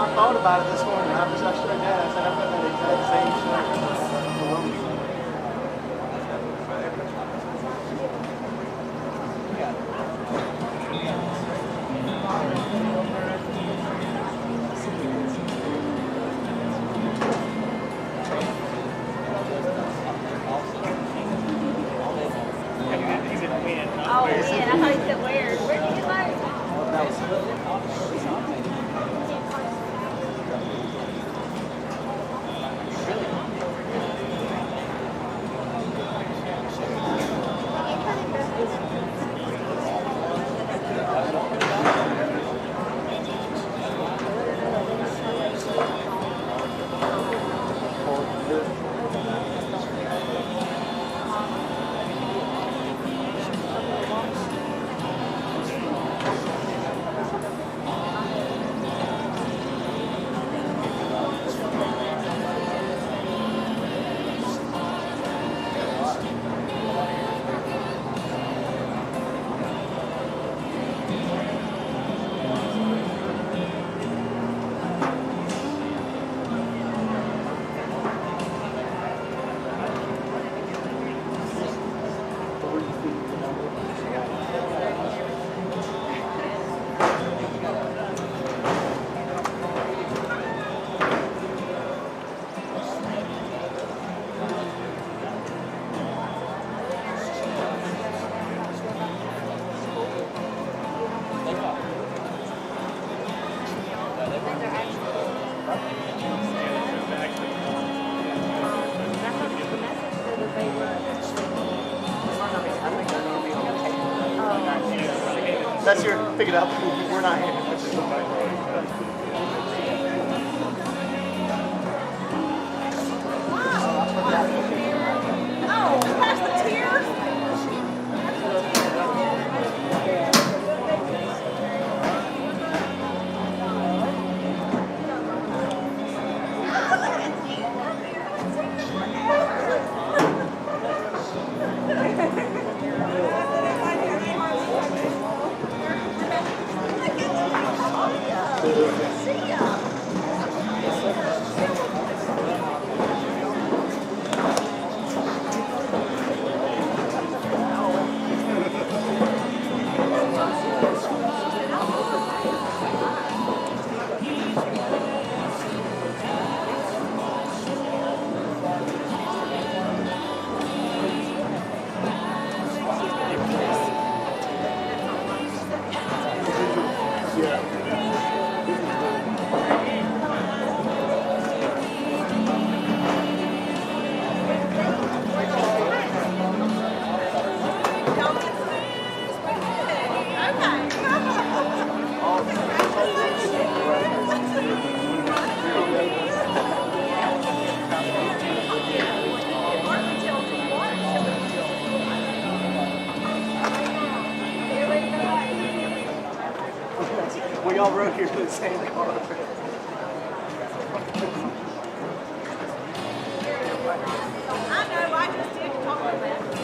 I thought about it this morning. I showed Dad. I said I've got that exact same shirt. Oh, man, I thought you said where. Where did you get those? That was That's your, pick it up. We're not handing this to somebody. Oh, that's the tears? We all rode here to the same car. I know, I just did talk about that.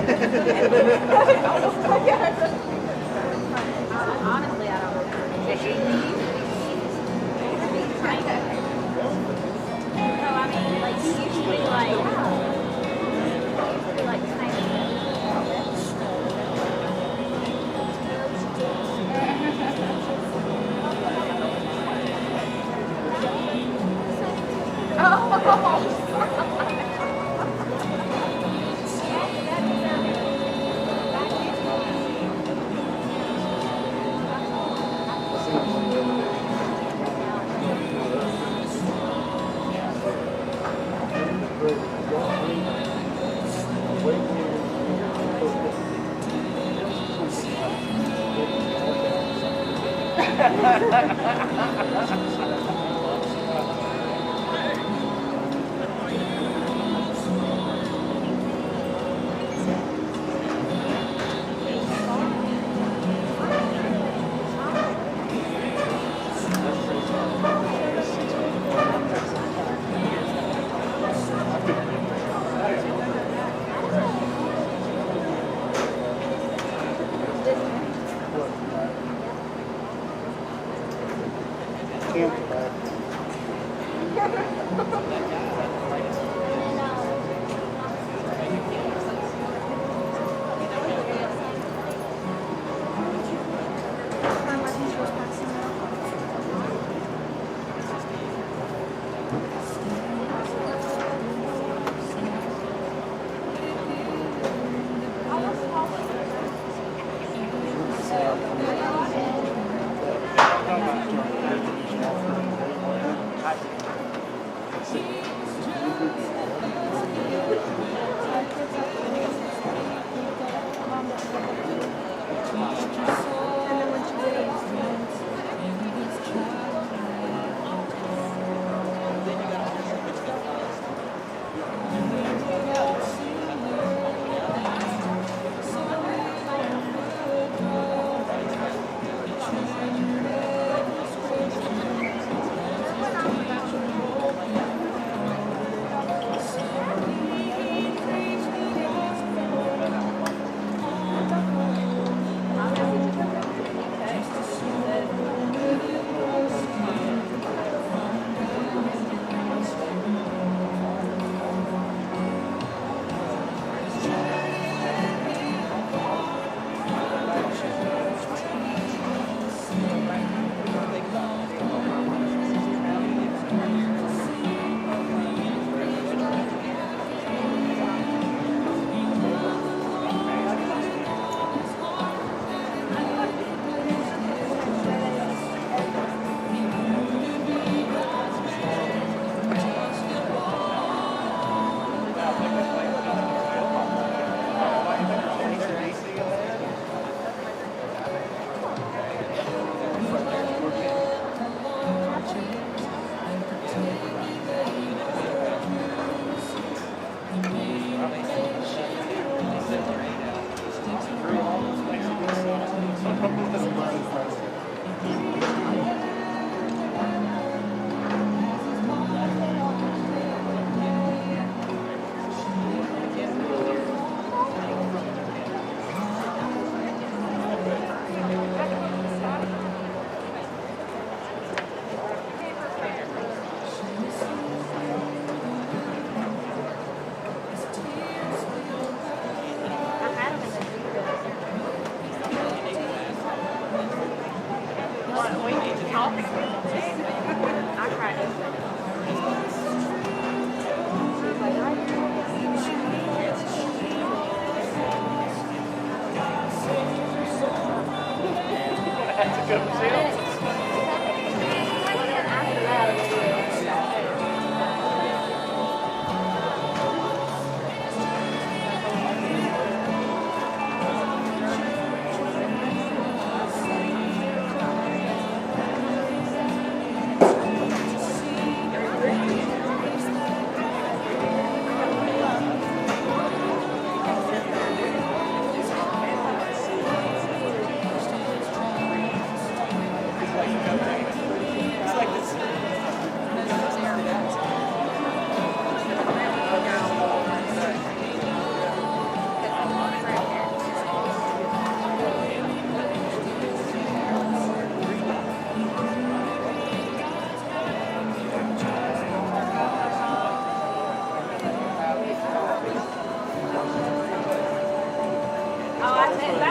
Honestly, I don't know. No, I mean, like, he used to be like tiny.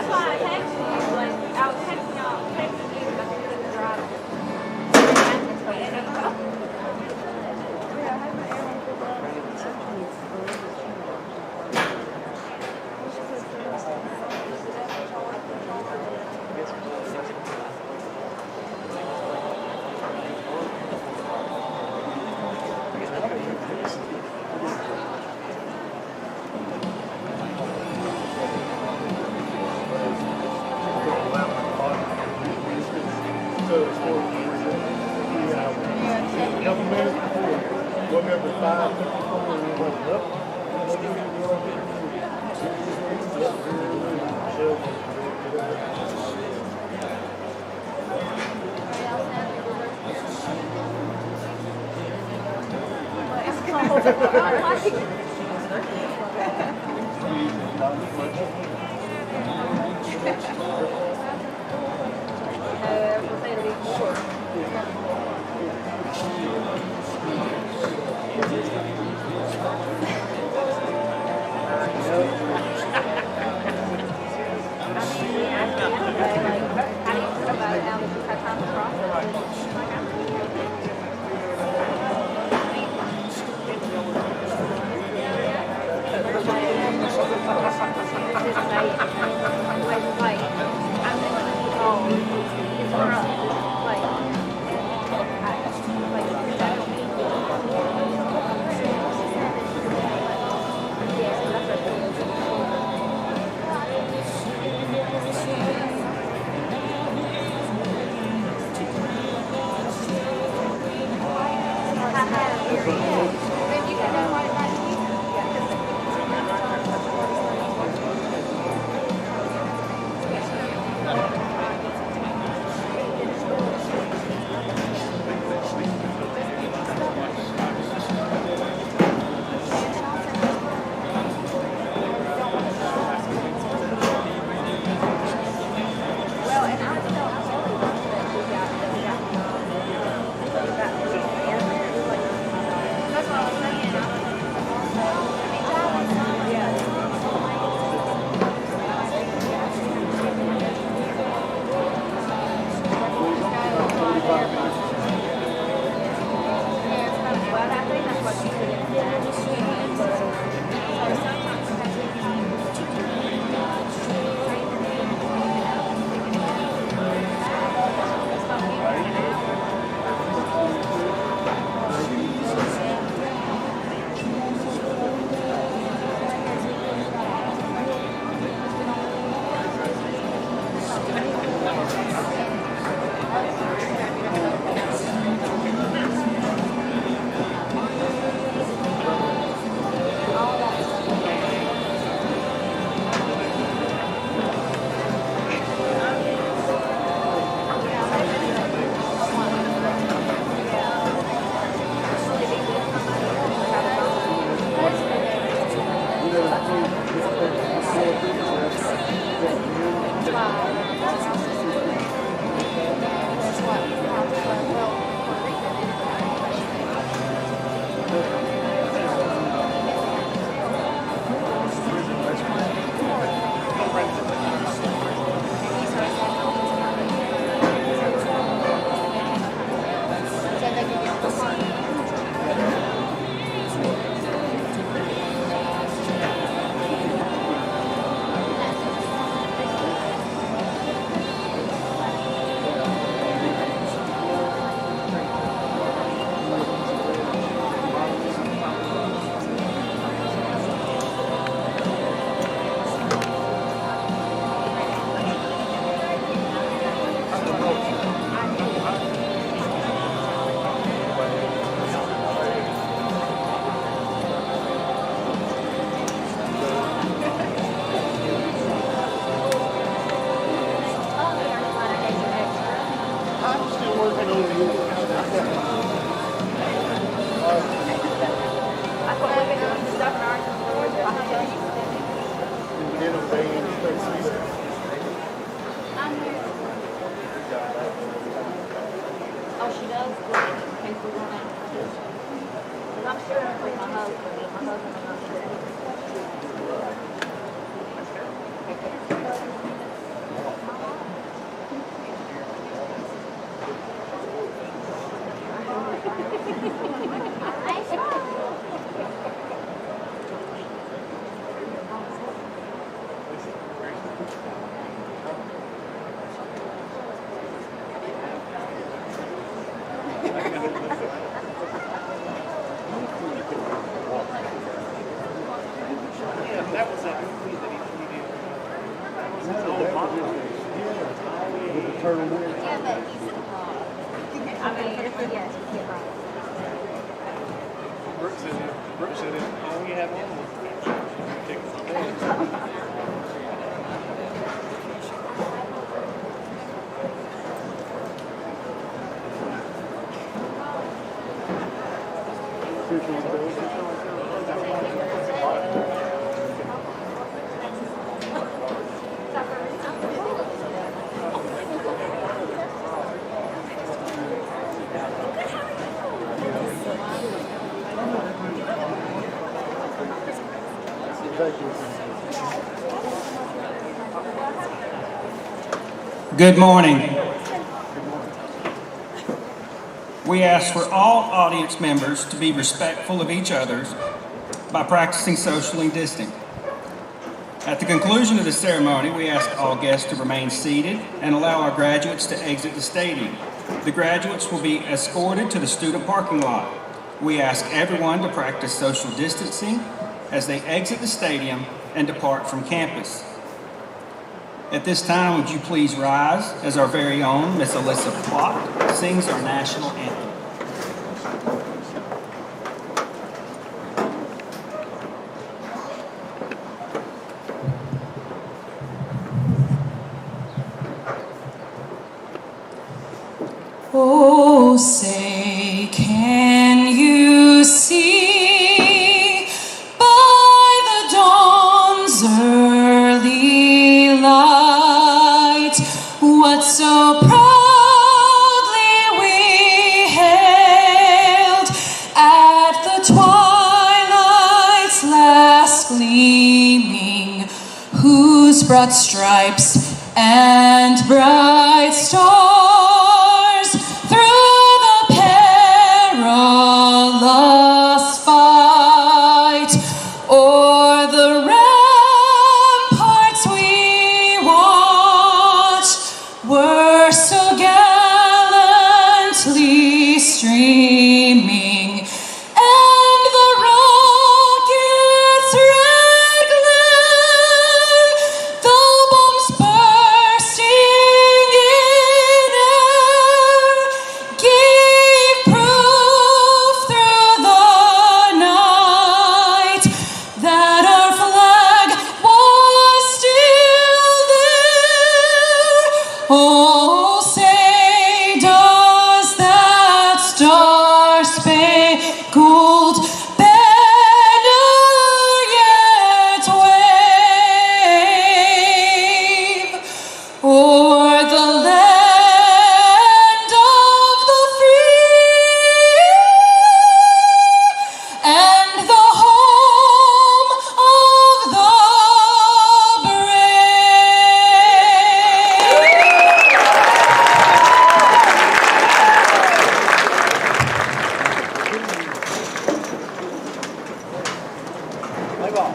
That's why I texted you. Like, I was texting y'all, texting you, but I couldn't drive. November 5, 54, and we went up. Oh, she does? Okay, so we're gonna, because I'm sure I'm with my husband, but my husband, I'm not sure. That was that movie that he did. That was his old mom. With the turtleneck. Yeah, but he's I mean, yes, yeah, right. Brooks said it. All we have on was tickets on there. Good morning. We ask for all audience members to be respectful of each other by practicing socially distancing. At the conclusion of the ceremony, we ask all guests to remain seated and allow our graduates to exit the stadium. The graduates will be escorted to the student parking lot. We ask everyone to practice social distancing as they exit the stadium and depart from campus. At this time, would you please rise as our very own Miss Alyssa Plott sings our national anthem. Oh, say, can you see by the dawn's early light what so proudly we hailed at the twilight's last gleaming, whose broad stripes and bright stars through the perilous fight o'er the ramparts we watched were so gallantly streaming, and the rocket's red glare, the bombs bursting in air, gave proof through the night that our flag was still there. Oh, say, does that star-spangled banner yet wave o'er the land of the free and the home of the brave? Play ball.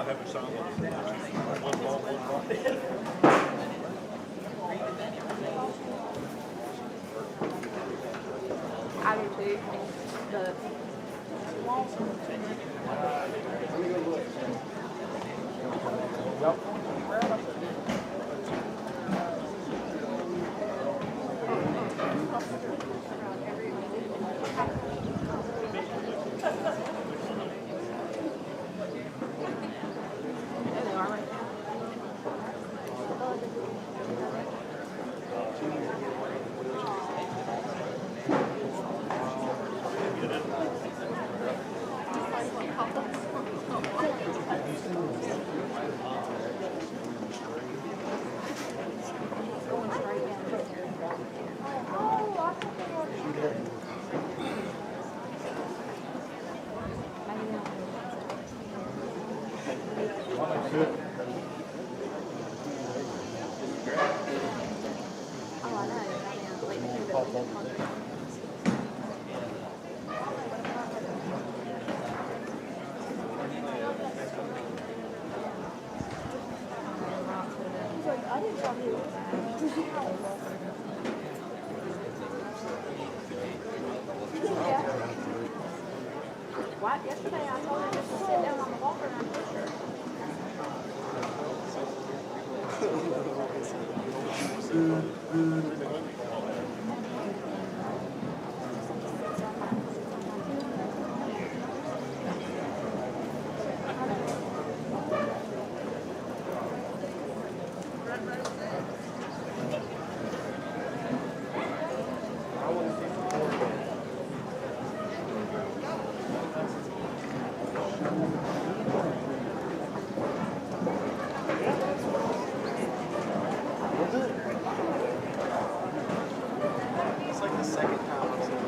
have a song on one ball, one ball. I do too. The there they are right now. Going straight down there. Oh, I know. I didn't tell you. What? Yesterday I told her just to sit down on the walker and I pushed her. It's like the second time I've seen it.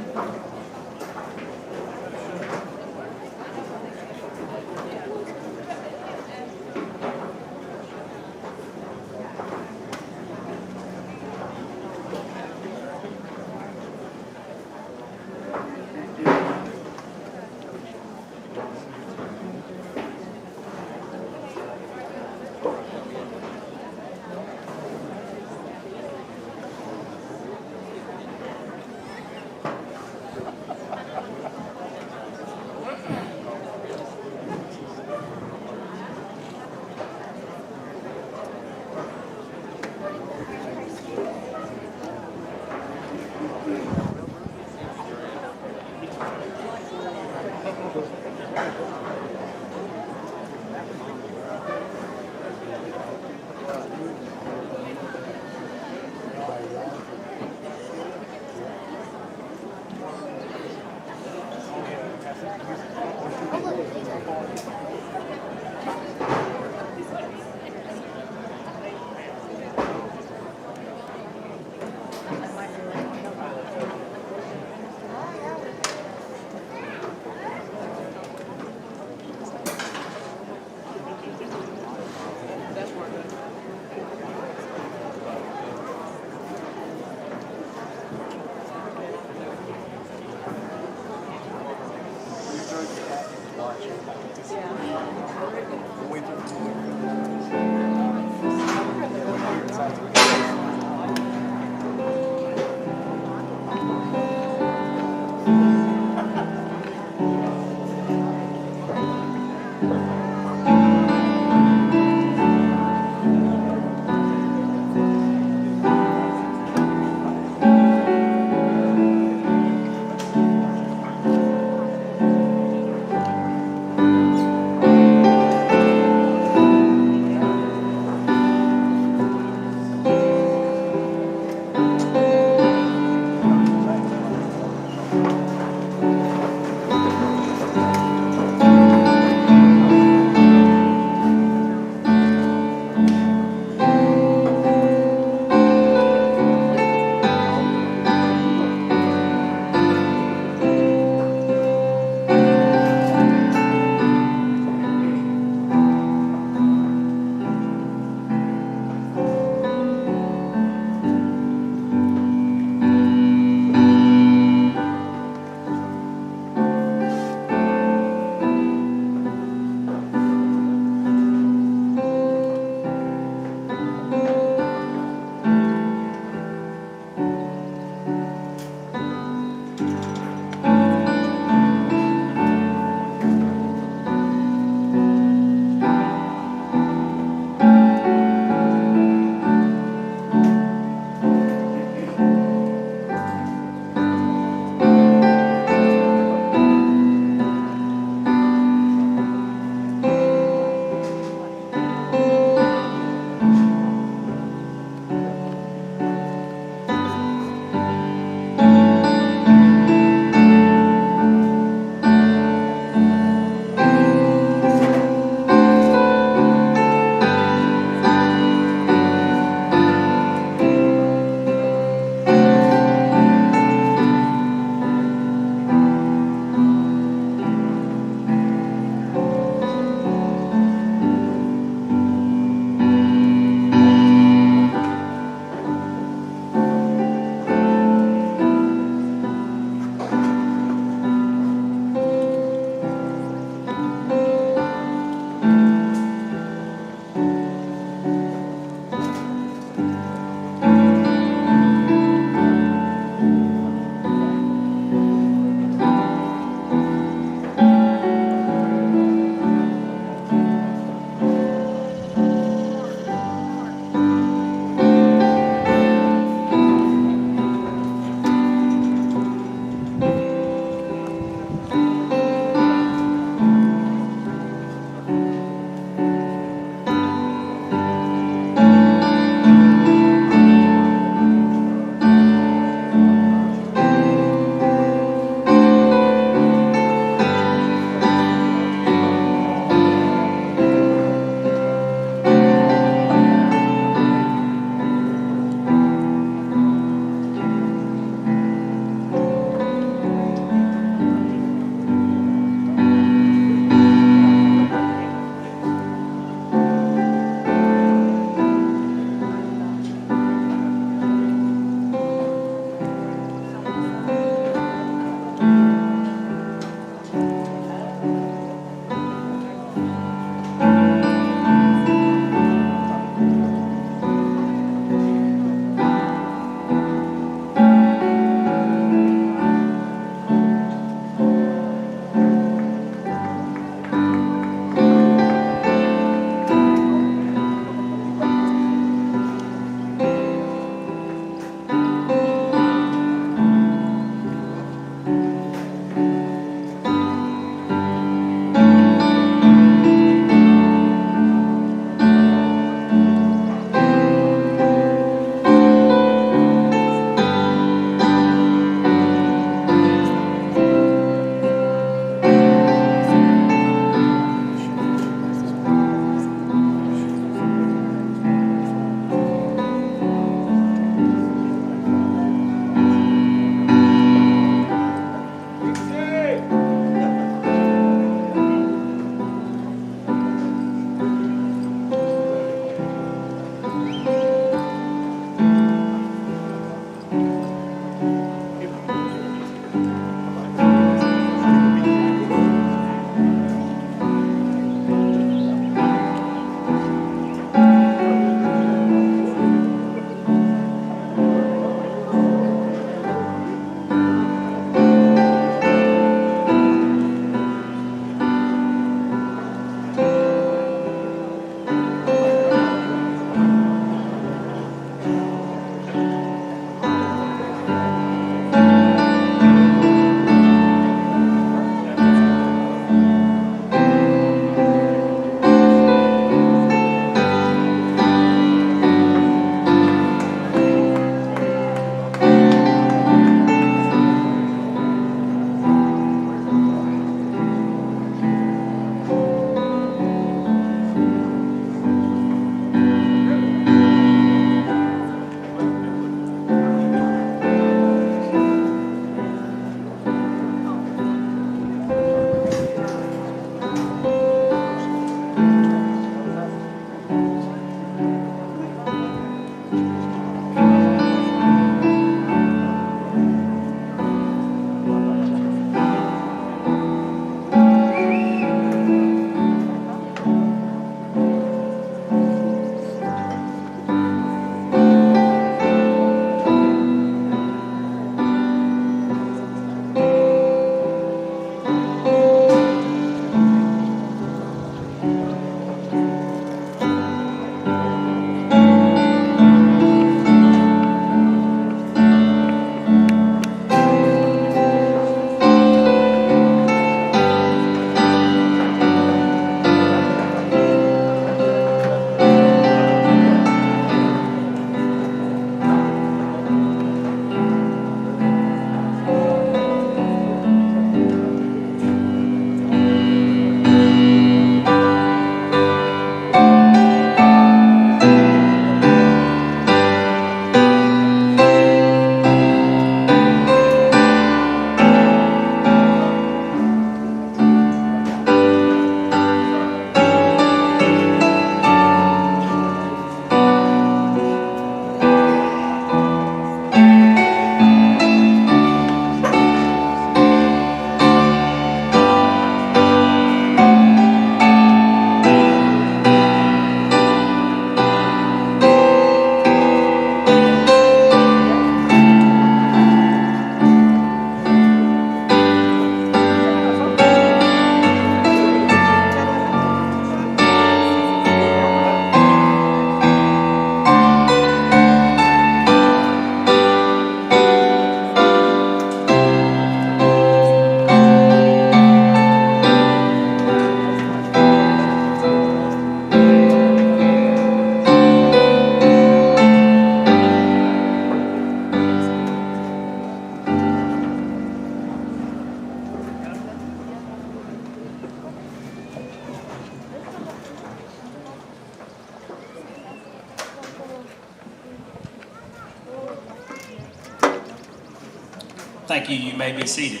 Thank you. You may be seated.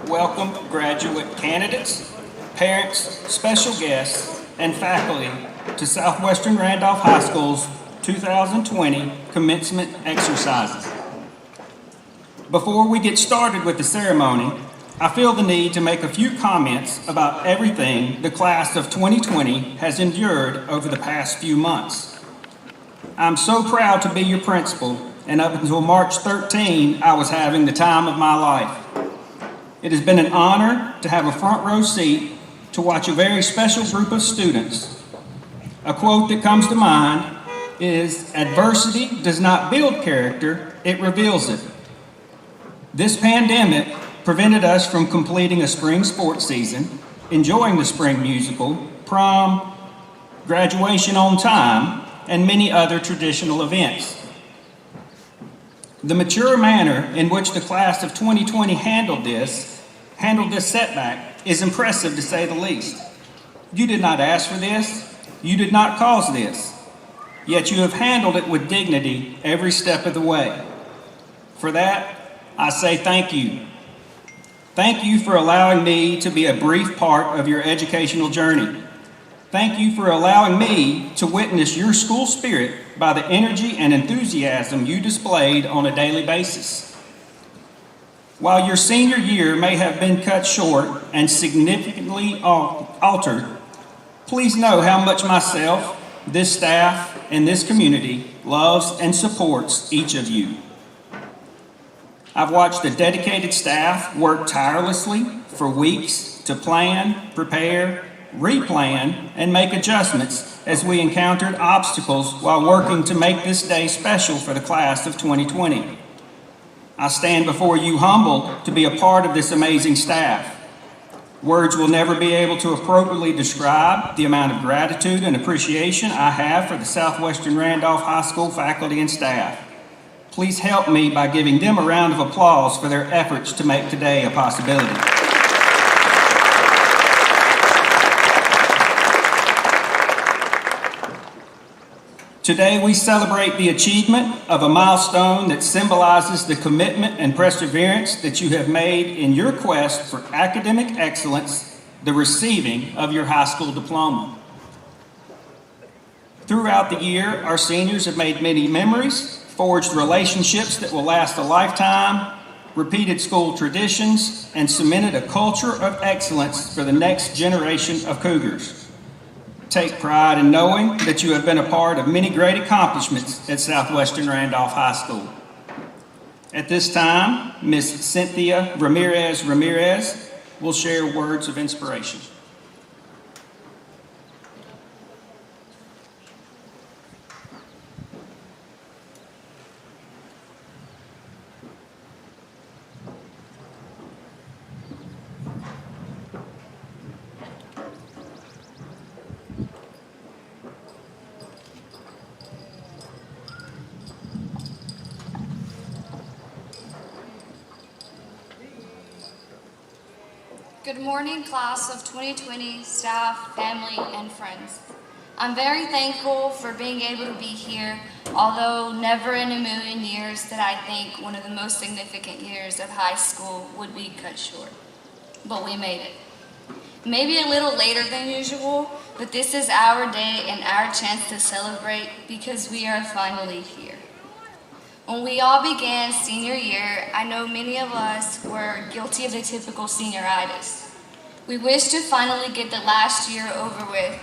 Welcome, graduate candidates, parents, special guests, and faculty to Southwestern Randolph High School's 2020 commencement exercises. Before we get started with the ceremony, I feel the need to make a few comments about everything the class of 2020 has endured over the past few months. I'm so proud to be your principal, and up until March 13, I was having the time of my life. It has been an honor to have a front row seat to watch a very special group of students. A quote that comes to mind is, "Adversity does not build character, it reveals it." This pandemic prevented us from completing a spring sports season, enjoying the spring musical, prom, graduation on time, and many other traditional events. The mature manner in which the class of 2020 handled this setback is impressive to say the least. You did not ask for this, you did not cause this, yet you have handled it with dignity every step of the way. For that, I say thank you. Thank you for allowing me to be a brief part of your educational journey. Thank you for allowing me to witness your school spirit by the energy and enthusiasm you displayed on a daily basis. While your senior year may have been cut short and significantly altered, please know how much myself, this staff, and this community loves and supports each of you. I've watched a dedicated staff work tirelessly for weeks to plan, prepare, replan, and make adjustments as we encountered obstacles while working to make this day special for the class of 2020. I stand before you humbled to be a part of this amazing staff. Words will never be able to appropriately describe the amount of gratitude and appreciation I have for the Southwestern Randolph High School faculty and staff. Please help me by giving them a round of applause for their efforts to make today a possibility. Today we celebrate the achievement of a milestone that symbolizes the commitment and perseverance that you have made in your quest for academic excellence, the receiving of your high school diploma. Throughout the year, our seniors have made many memories, forged relationships that will last a lifetime, repeated school traditions, and cemented a culture of excellence for the next generation of Cougars. Take pride in knowing that you have been a part of many great accomplishments at Southwestern Randolph High School. At this time, Ms. Cynthia Ramirez will share words of inspiration. Good morning, class of 2020, staff, family, and friends. I'm very thankful for being able to be here, although never in a million years did I think one of the most significant years of high school would be cut short. But we made it. Maybe a little later than usual, but this is our day and our chance to celebrate because we are finally here. When we all began senior year, I know many of us were guilty of the typical senioritis. We wish to finally get the last year over with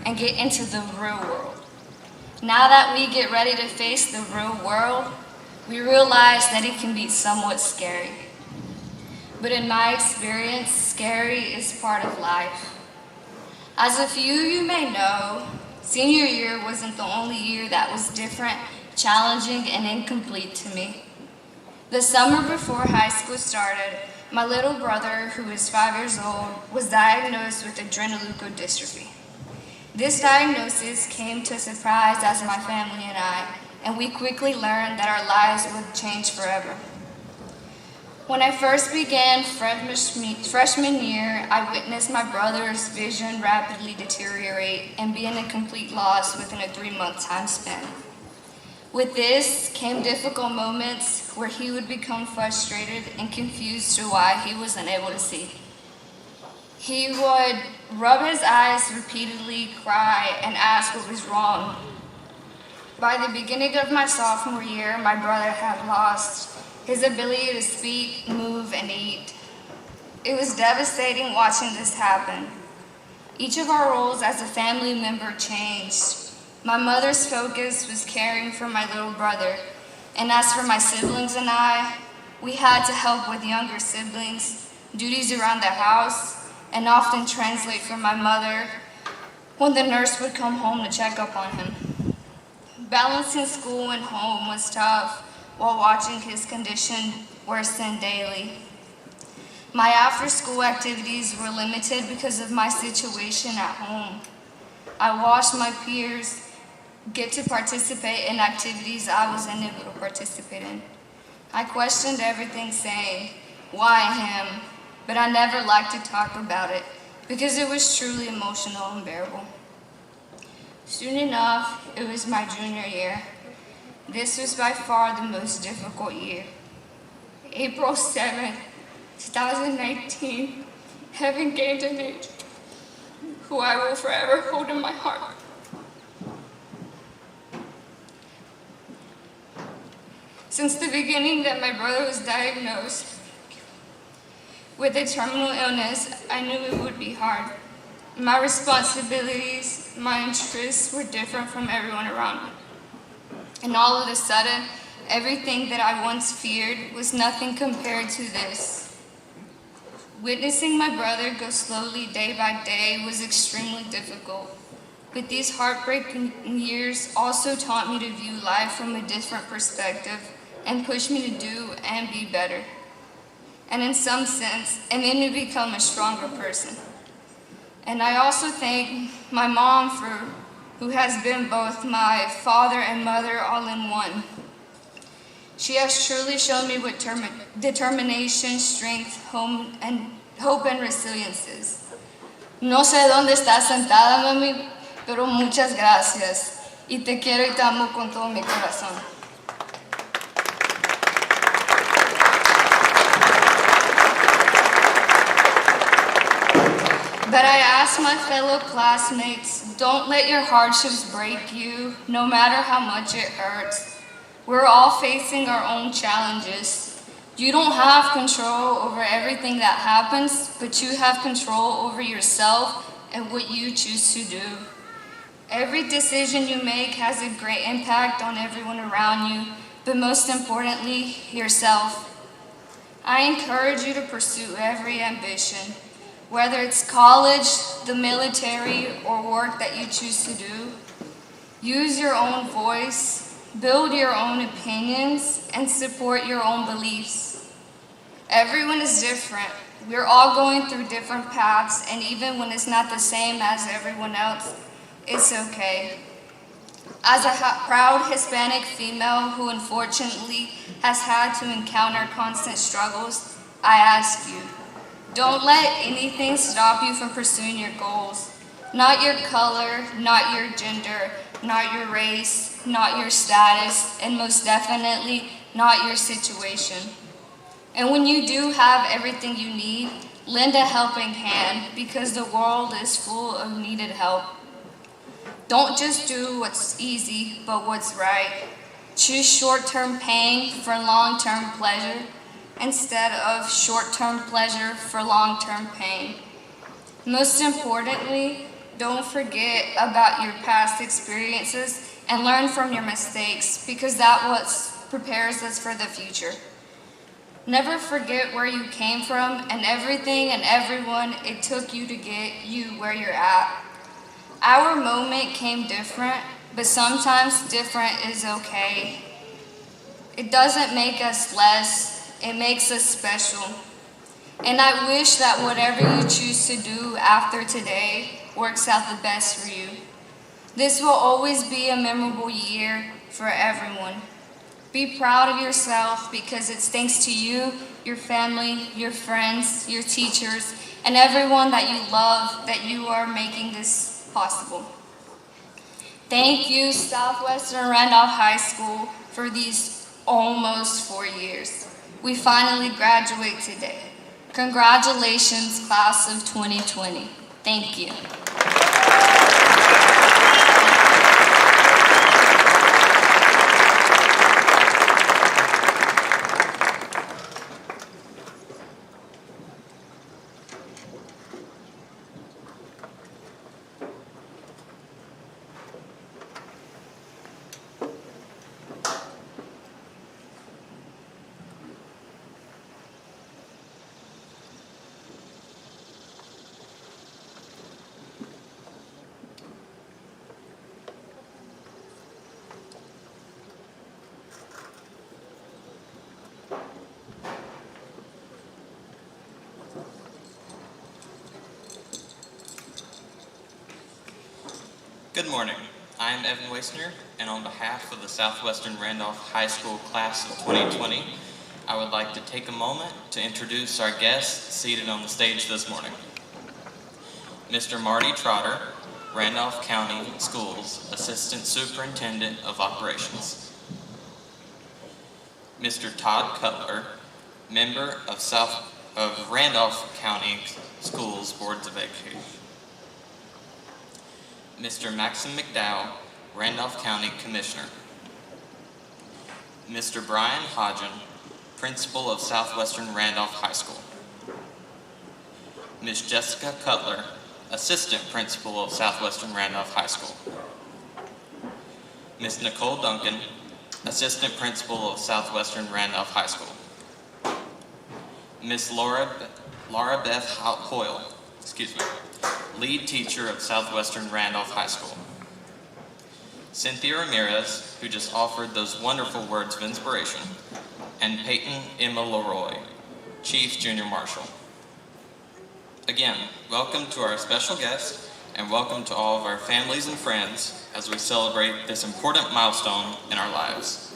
and get into the real world. Now that we get ready to face the real world, we realize that it can be somewhat scary. But in my experience, scary is part of life. As a few of you may know, senior year wasn't the only year that was different, challenging, and incomplete to me. The summer before high school started, my little brother, who is 5 years old, was diagnosed with adrenoleukodystrophy. This diagnosis came to surprise as my family and I, and we quickly learned that our lives would change forever. When I first began freshman year, I witnessed my brother's vision rapidly deteriorate and be in a complete loss within a 3-month time span. With this came difficult moments where he would become frustrated and confused to why he was unable to see. He would rub his eyes repeatedly, cry, and ask what was wrong. By the beginning of my sophomore year, my brother had lost his ability to speak, move, and eat. It was devastating watching this happen. Each of our roles as a family member changed. My mother's focus was caring for my little brother, and as for my siblings and I, we had to help with younger siblings, duties around the house, and often translate for my mother when the nurse would come home to check up on him. Balancing school and home was tough, while watching his condition worsen daily. My after-school activities were limited because of my situation at home. I watched my peers get to participate in activities I was unable to participate in. I questioned everything, saying, "Why him?" But I never liked to talk about it because it was truly emotional and unbearable. Soon enough, it was my junior year. This was by far the most difficult year. April 7th, 2019, heaven gained an angel who I will forever hold in my heart. Since the beginning that my brother was diagnosed with a terminal illness, I knew it would be hard. My responsibilities, my interests were different from everyone around me. And all of a sudden, everything that I once feared was nothing compared to this. Witnessing my brother go slowly day by day was extremely difficult. But these heartbreaking years also taught me to view life from a different perspective and pushed me to do and be better. And in some sense, it made me become a stronger person. And I also thank my mom who has been both my father and mother all in one. She has truly shown me what determination, strength, hope and resilience is. No sé dónde estás sentada, mami, pero muchas gracias. Y te quiero y te amo con todo mi corazón. But I ask my fellow classmates, don't let your hardships break you, no matter how much it hurts. We're all facing our own challenges. You don't have control over everything that happens, but you have control over yourself and what you choose to do. Every decision you make has a great impact on everyone around you, but most importantly, yourself. I encourage you to pursue every ambition. Whether it's college, the military, or work that you choose to do, use your own voice, build your own opinions, and support your own beliefs. Everyone is different. We're all going through different paths, and even when it's not the same as everyone else, it's okay. As a proud Hispanic female who unfortunately has had to encounter constant struggles, I ask you, don't let anything stop you from pursuing your goals. Not your color, not your gender, not your race, not your status, and most definitely not your situation. And when you do have everything you need, lend a helping hand because the world is full of needed help. Don't just do what's easy, but what's right. Choose short-term pain for long-term pleasure, instead of short-term pleasure for long-term pain. Most importantly, don't forget about your past experiences and learn from your mistakes because that's what prepares us for the future. Never forget where you came from and everything and everyone it took you to get you where you're at. Our moment came different, but sometimes different is okay. It doesn't make us less. It makes us special. And I wish that whatever you choose to do after today works out the best for you. This will always be a memorable year for everyone. Be proud of yourself because it's thanks to you, your family, your friends, your teachers, and everyone that you love that you are making this possible. Thank you, Southwestern Randolph High School, for these almost 4 years. We finally graduate today. Congratulations, class of 2020. Thank you. Good morning. I am Evan Waisner, and on behalf of the Southwestern Randolph High School class of 2020, I would like to take a moment to introduce our guests seated on the stage this morning. Mr. Marty Trotter, Randolph County Schools Assistant Superintendent of Operations. Mr. Todd Cutler, member of Randolph County Schools Boards of Education. Mr. Maxim McDowell, Randolph County Commissioner. Mr. Brian Hodgen, Principal of Southwestern Randolph High School. Ms. Jessica Cutler, Assistant Principal of Southwestern Randolph High School. Ms. Nicole Duncan, Assistant Principal of Southwestern Randolph High School. Ms. Laura Beth Hoyle, Lead Teacher of Southwestern Randolph High School. Cynthia Ramirez, who just offered those wonderful words of inspiration, and Peyton Emma Leroy, Chief Junior Marshal. Again, welcome to our special guest, and welcome to all of our families and friends as we celebrate this important milestone in our lives.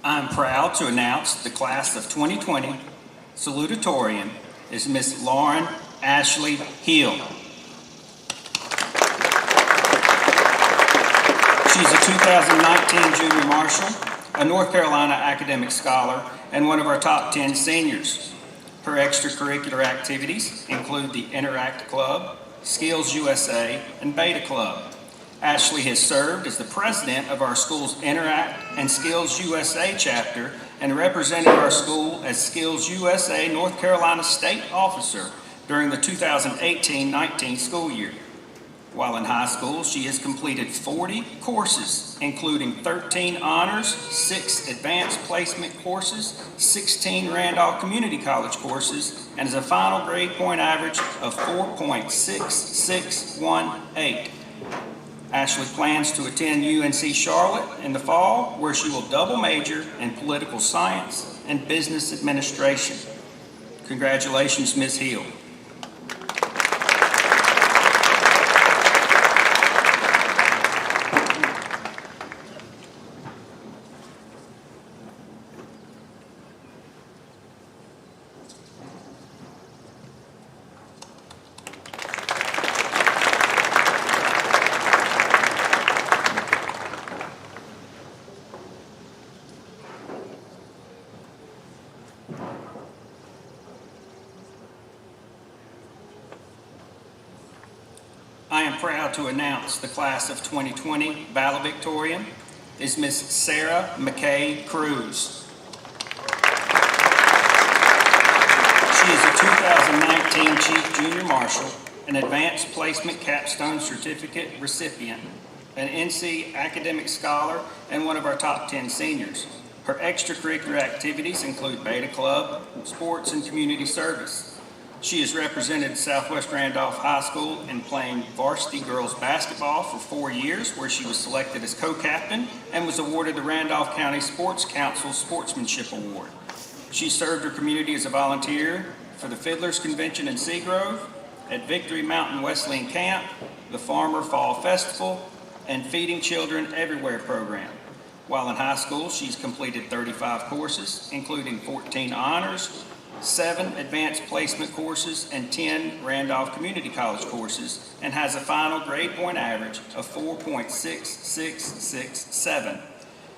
I'm proud to announce the class of 2020 salutatorian is Miss Lauren Ashley Hill. She's a 2019 Junior Marshal, a North Carolina academic scholar, and one of our top 10 seniors. Her extracurricular activities include the Interact Club, Skills USA, and Beta Club. Ashley has served as the president of our school's Interact and Skills USA chapter and represented our school as Skills USA North Carolina State Officer during the 2018-19 school year. While in high school, she has completed 40 courses, including 13 honors, 6 advanced placement courses, 16 Randolph Community College courses, and has a final grade point average of 4.6618. Ashley plans to attend UNC Charlotte in the fall, where she will double major in political science and business administration. Congratulations, Ms. Hill. I am proud to announce the class of 2020 valedictorian is Miss Sarah McKay Cruz. She is a 2019 an advanced placement capstone certificate recipient, an NC academic scholar, and one of our top 10 seniors. Her extracurricular activities include Beta Club, sports, and community service. She has represented Southwest Randolph High School in playing varsity girls basketball for 4 years, where she was selected as co-captain and was awarded the Randolph County Sports Council Sportsmanship Award. She served her community as a volunteer for the Fiddlers Convention in Seagrove, at Victory Mountain Wesleyan Camp, the Farmer Fall Festival, and Feeding Children Everywhere program. While in high school, she's completed 35 courses, including 14 honors, 7 advanced placement courses, and 10 Randolph Community College courses, and has a final grade point average of 4.6667.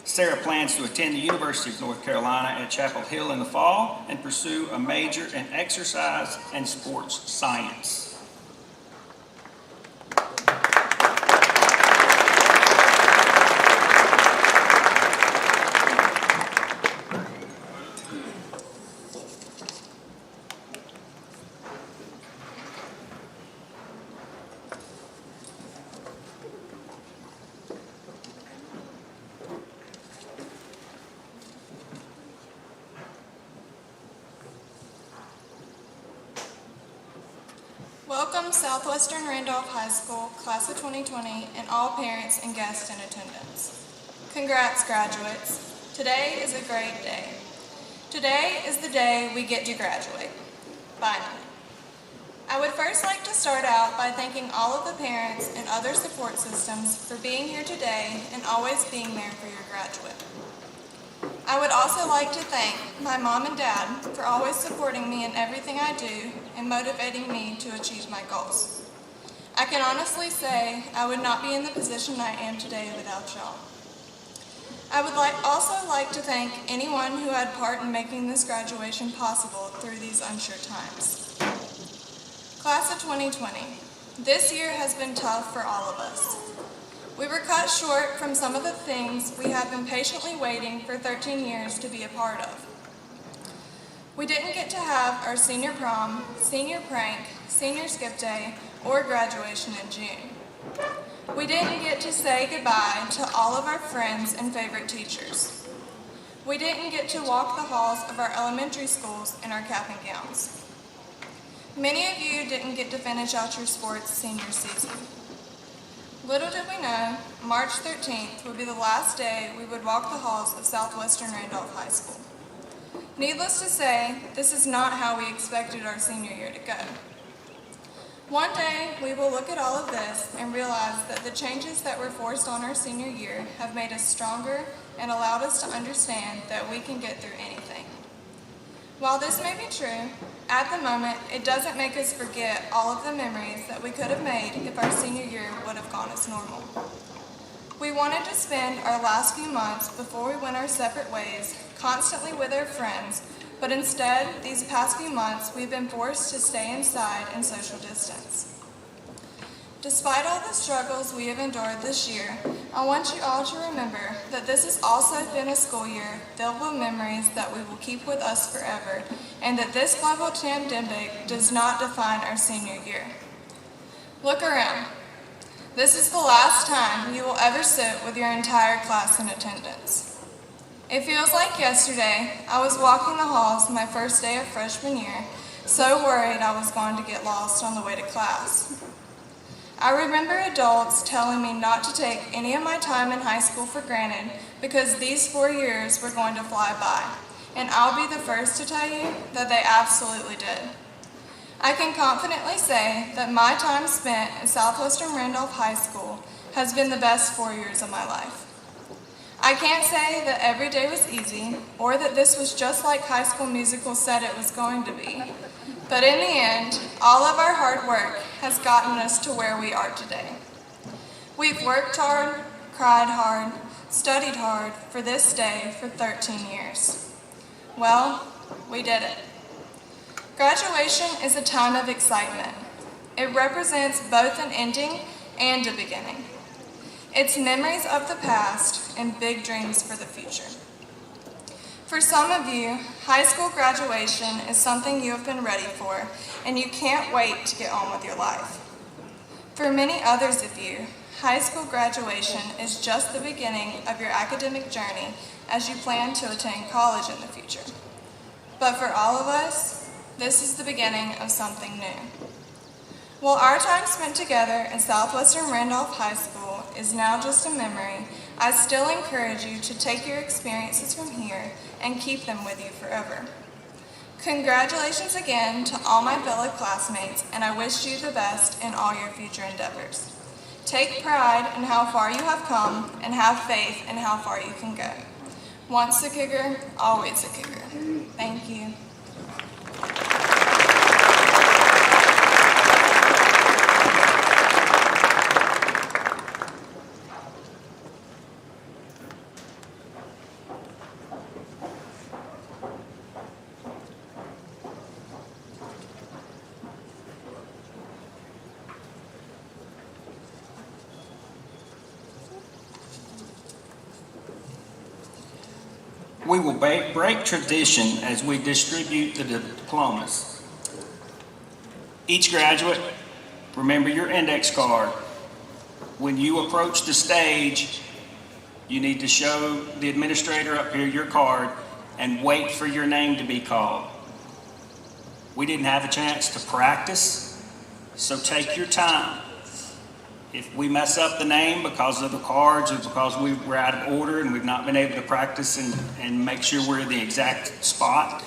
Sarah plans to attend the University of North Carolina at Chapel Hill in the fall and pursue a major in exercise and sports science. Welcome Southwestern Randolph High School, Class of 2020, and all parents and guests in attendance. Congrats, graduates. Today is a great day. Today is the day we get to graduate. Finally. I would first like to start out by thanking all of the parents and other support systems for being here today and always being there for your graduate. I would also like to thank my mom and dad for always supporting me in everything I do and motivating me to achieve my goals. I can honestly say I would not be in the position I am today without y'all. I would also like to thank anyone who had part in making this graduation possible through these unsure times. Class of 2020, this year has been tough for all of us. We were cut short from some of the things we have been patiently waiting for 13 years to be a part of. We didn't get to have our senior prom, senior prank, senior skip day, or graduation in June. We didn't get to say goodbye to all of our friends and favorite teachers. We didn't get to walk the halls of our elementary schools in our cap and gowns. Many of you didn't get to finish out your sports senior season. Little did we know, March 13th would be the last day we would walk the halls of Southwestern Randolph High School. Needless to say, this is not how we expected our senior year to go. One day, we will look at all of this and realize that the changes that were forced on our senior year have made us stronger and allowed us to understand that we can get through anything. While this may be true, at the moment, it doesn't make us forget all of the memories that we could have made if our senior year would have gone as normal. We wanted to spend our last few months before we went our separate ways, constantly with our friends, but instead, these past few months, we've been forced to stay inside and social distance. Despite all the struggles we have endured this year, I want you all to remember that this has also been a school year filled with memories that we will keep with us forever, and that this global pandemic does not define our senior year. Look around. This is the last time you will ever sit with your entire class in attendance. It feels like yesterday I was walking the halls my first day of freshman year, so worried I was going to get lost on the way to class. I remember adults telling me not to take any of my time in high school for granted because these 4 years were going to fly by, and I'll be the first to tell you that they absolutely did. I can confidently say that my time spent at Southwestern Randolph High School has been the best 4 years of my life. I can't say that every day was easy, or that this was just like High School Musical said it was going to be, but in the end, all of our hard work has gotten us to where we are today. We've worked hard, cried hard, studied hard for this day for 13 years. Well, we did it. Graduation is a time of excitement. It represents both an ending and a beginning. It's memories of the past and big dreams for the future. For some of you, High school graduation is something you have been ready for, and you can't wait to get on with your life. For many others of you, high school graduation is just the beginning of your academic journey as you plan to attend college in the future. But for all of us, this is the beginning of something new. While our time spent together at Southwestern Randolph High School is now just a memory, I still encourage you to take your experiences from here and keep them with you forever. Congratulations again to all my fellow classmates, and I wish you the best in all your future endeavors. Take pride in how far you have come and have faith in how far you can go. Once a kicker, always a kicker. Thank you. We will break tradition as we distribute the diplomas. Each graduate, remember your index card. When you approach the stage, you need to show the administrator up here your card and wait for your name to be called. We didn't have a chance to practice, so take your time. If we mess up the name because of the cards or because we were out of order and we've not been able to practice and make sure we're in the exact spot,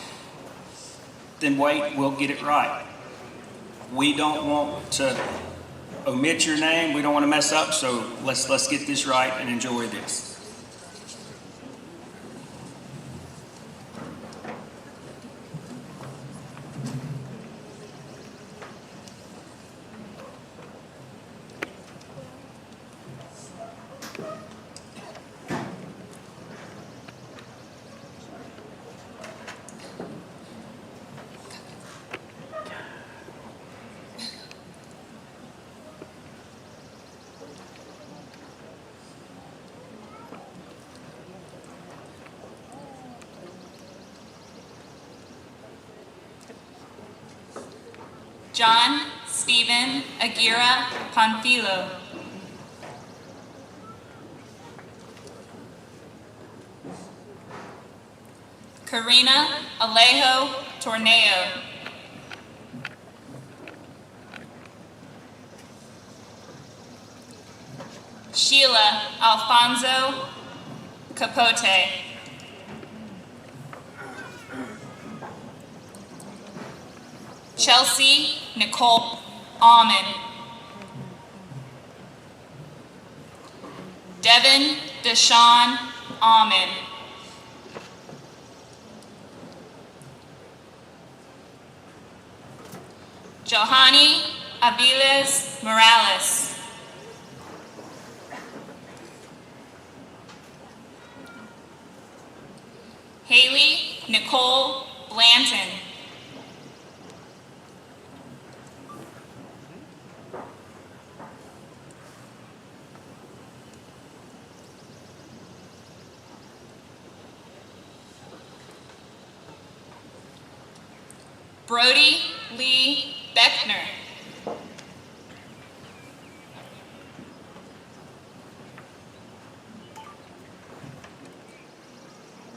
then wait, we'll get it right. We don't want to omit your name. We don't want to mess up, so let's get this right and enjoy this. John Stephen Aguirre Panfilo. Karina Alejo Torneo. Sheila Alfonso Capote. Chelsea Nicole Almond. Devin Deshawn Almond. Johanny Aviles Morales. Haley Nicole Blanton. Brody Lee Beckner.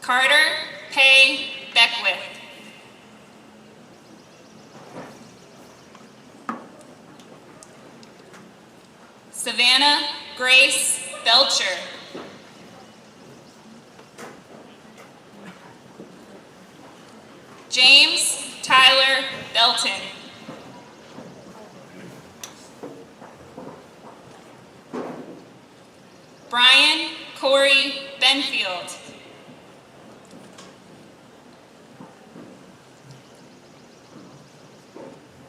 Carter Pay Beckwith. Savannah Grace Belcher. James Tyler Belton. Brian Corey Benfield.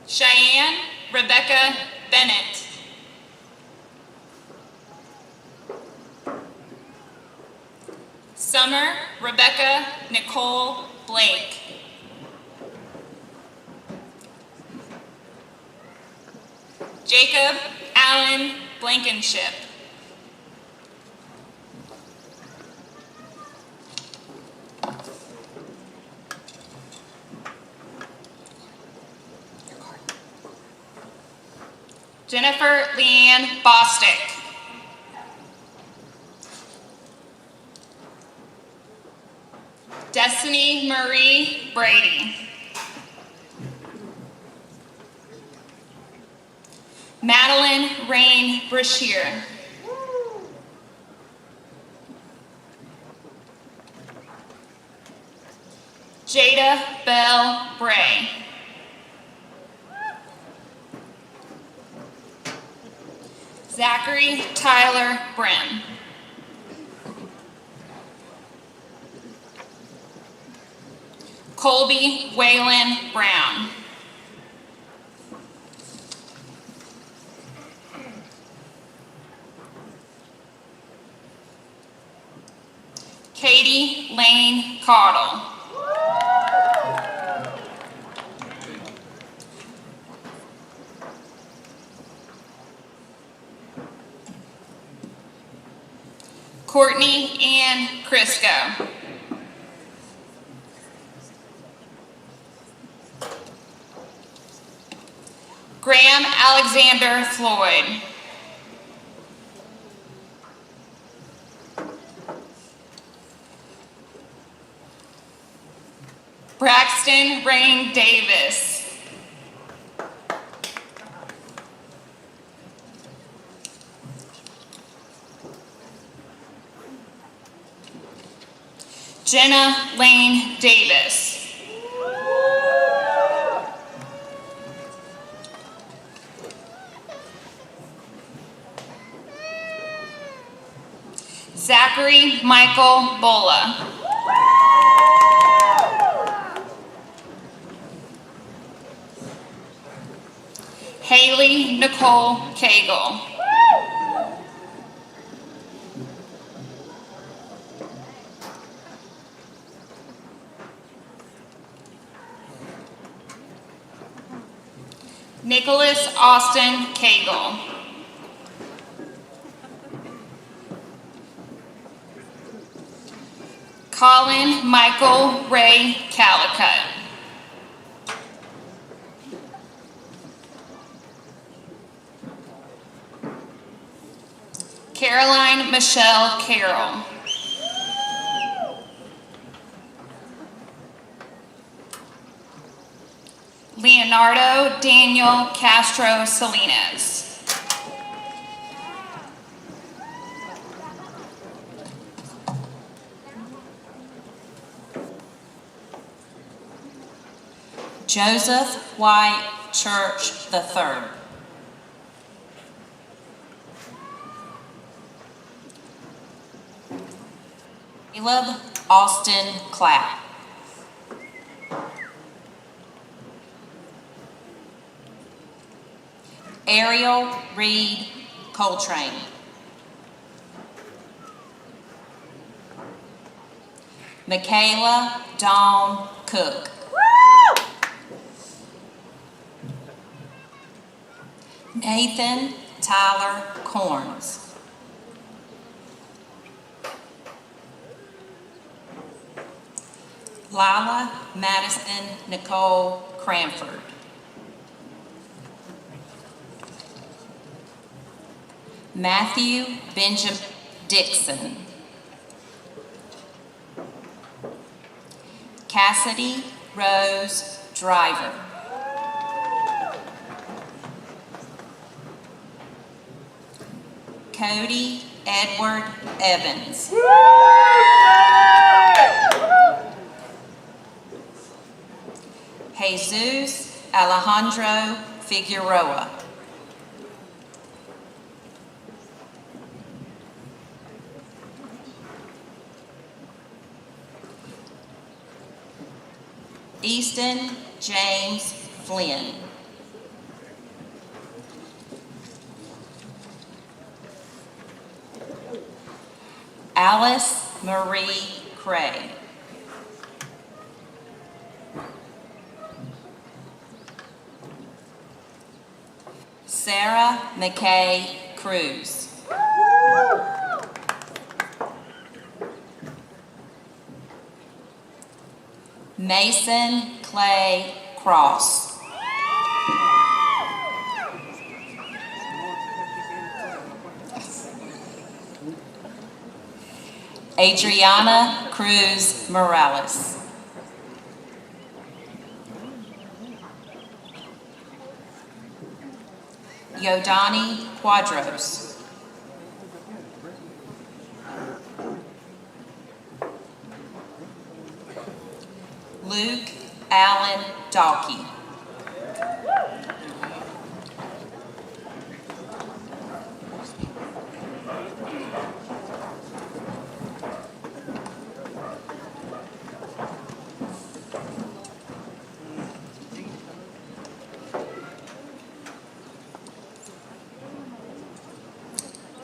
Cheyenne Rebecca Bennett. Summer Rebecca Nicole Blake. Jacob Allen Blankenship. Jennifer Leanne Bostick. Destiny Marie Brady. Madeline Rain Brashear. Jada Bell Bray. Zachary Tyler Brim. Colby Waylon Brown. Katie Lane Caudle. Courtney Ann Crisco. Graham Alexander Floyd. Braxton Rain Davis. Jenna Lane Davis. Zachary Michael Bola. Haley Nicole Cagle. Nicholas Austin Cagle. Colin Michael Ray Calicut. Caroline Michelle Carroll. Leonardo Daniel Castro Salinas. Joseph White Church III. Caleb Austin Clapp. Ariel Reed Coltrane. Michaela Dawn Cook. Nathan Tyler Corns. Lila Madison Nicole Cranford. Matthew Benjamin Dixon. Cassidy Rose Driver. Cody Edward Evans. Jesus Alejandro Figueroa. Easton James Flynn. Alice Marie Craig. Sarah McKay Cruz. Mason Clay Cross. Adriana Cruz Morales. Yodani Quadros. Luke Allen Dalkey.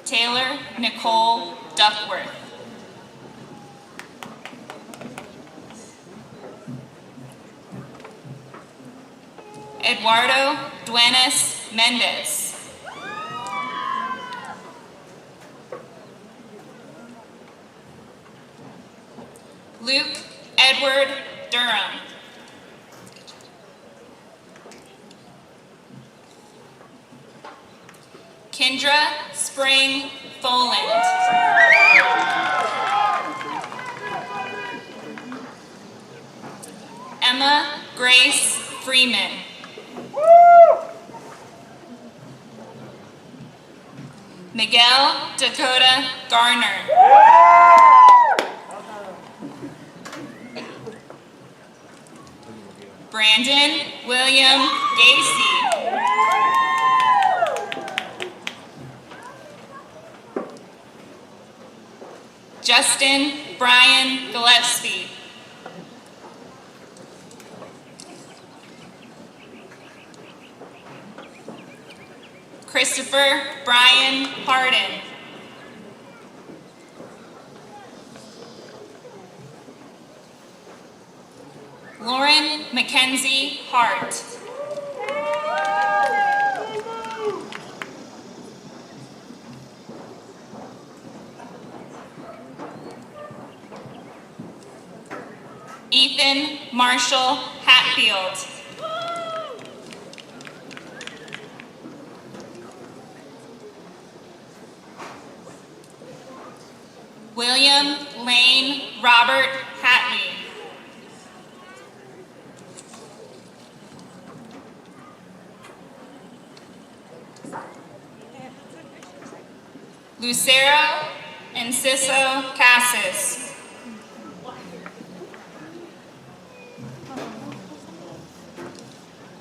Taylor Nicole Duckworth. Eduardo Duenas Mendez. Luke Edward Durham. Kendra Spring Foland. Emma Grace Freeman. Miguel Dakota Garner. Brandon William Gacy. Justin Brian Gillespie. Christopher Brian Harden. Lauren Mackenzie Hart. Ethan Marshall Hatfield. William Lane Robert Hatley. Lucero Enciso Casas.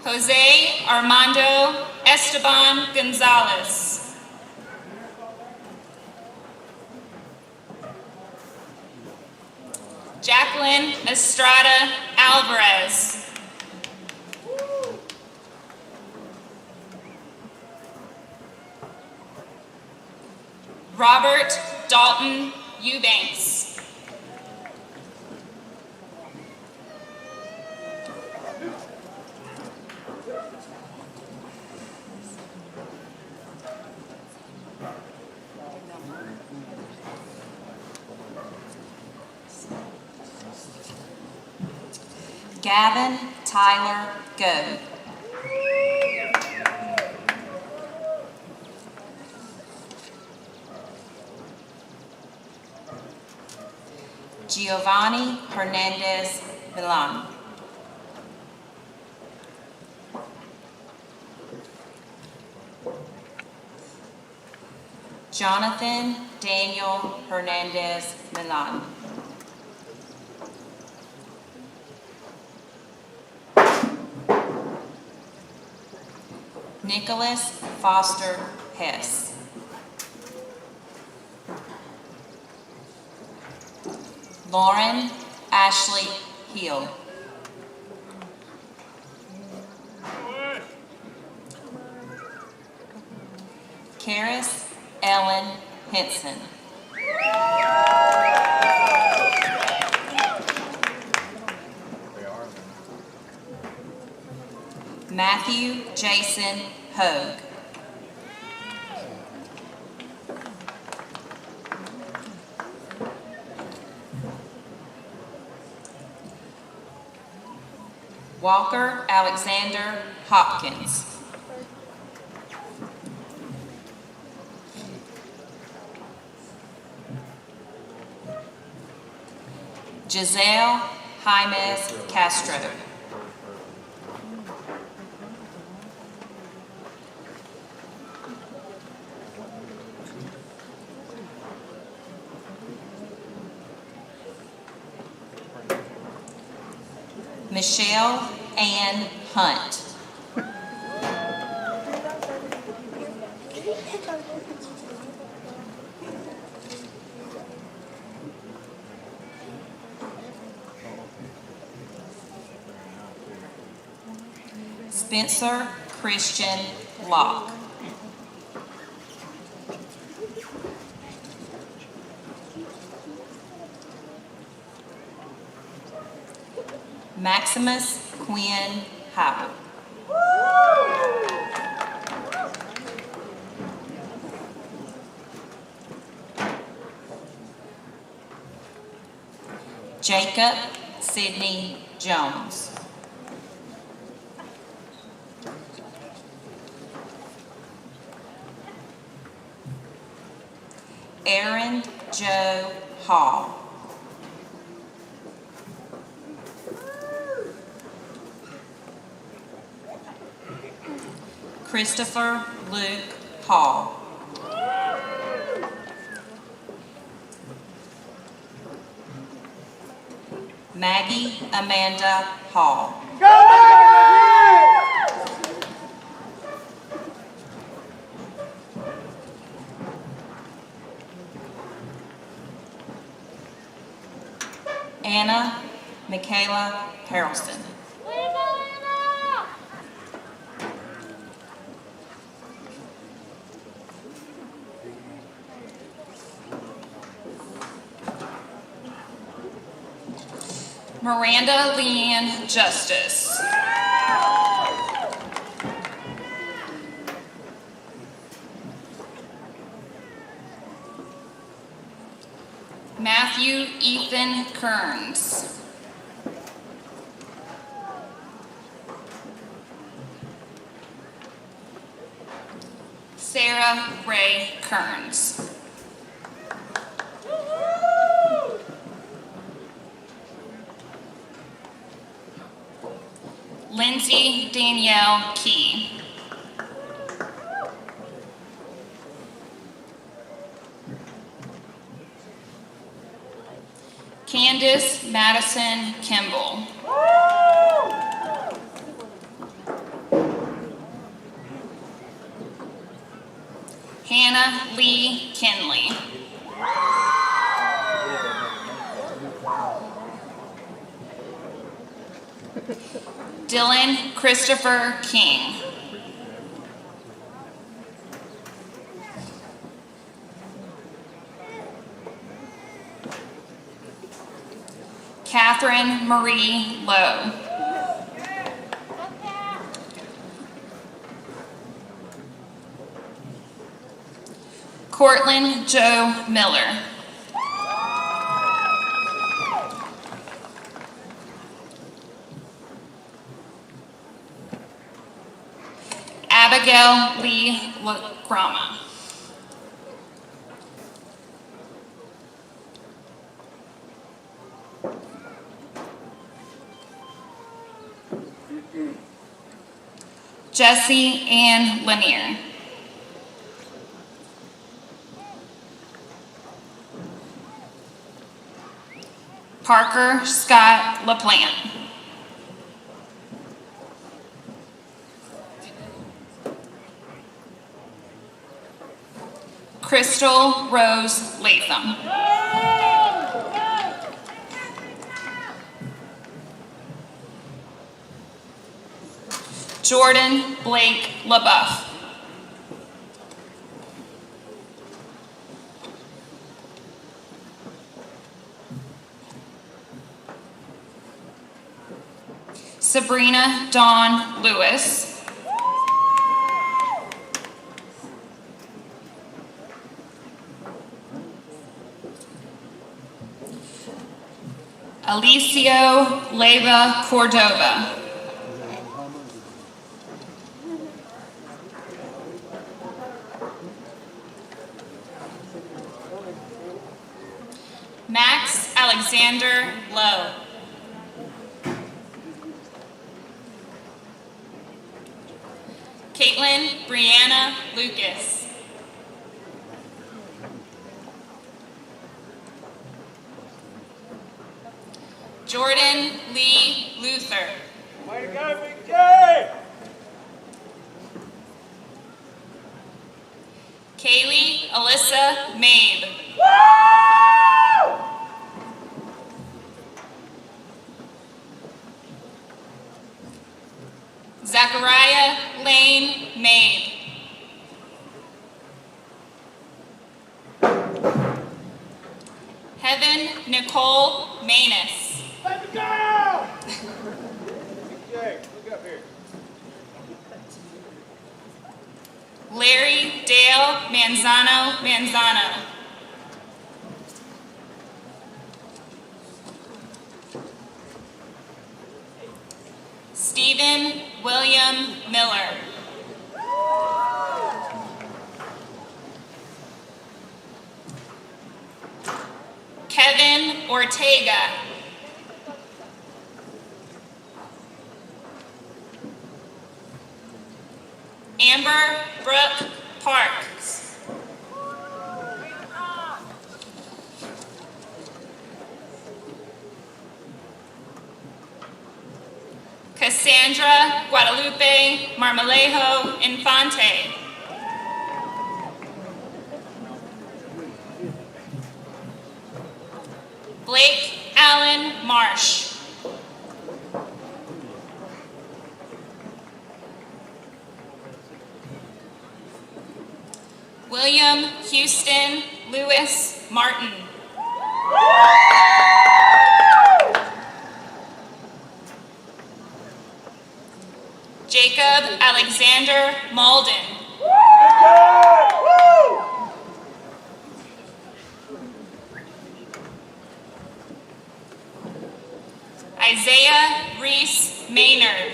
Jose Armando Esteban Gonzalez. Jacqueline Estrada Alvarez. Robert Dalton Eubanks. Gavin Tyler Go. Giovanni Hernandez Milan. Jonathan Daniel Hernandez Milan. Nicholas Foster Hess. Lauren Ashley Hill. Karis Ellen Henson. Matthew Jason Hogue. Walker Alexander Hopkins. Giselle Jaimes Castro. Michelle Ann Hunt. Spencer Christian Locke. Maximus Quinn Howell. Jacob Sidney Jones. Aaron Joe Hall. Christopher Luke Hall. Maggie Amanda Hall. Anna Michaela Harrelson. Miranda Leanne Justice. Matthew Ethan Kearns. Sarah Ray Kearns. Lindsay Danielle Key. Candace Madison Kimball. Hannah Lee Kinley. Dylan Christopher King. Catherine Marie Lowe. Cortland Joe Miller. Abigail Lee Lakrama. Jessie Ann Lanier. Parker Scott LaPlante. Crystal Rose Latham. Jordan Blake LaBeouf. Sabrina Dawn Lewis. Alicio Leva Cordova. Max Alexander Lowe. Caitlin Brianna Lucas. Jordan Lee Luther. Way to go, Big J! Kaylee Alyssa Mabe. Zachariah Lane Mabe. Heaven Nicole Manus. Let me go! Big J, look up here. Larry Dale Manzano. Stephen William Miller. Kevin Ortega. Amber Brooke Parks. Cassandra Guadalupe Marmolejo Infante. Blake Allen Marsh. William Houston Lewis Martin. Jacob Alexander Malden. Isaiah Reese Maynard.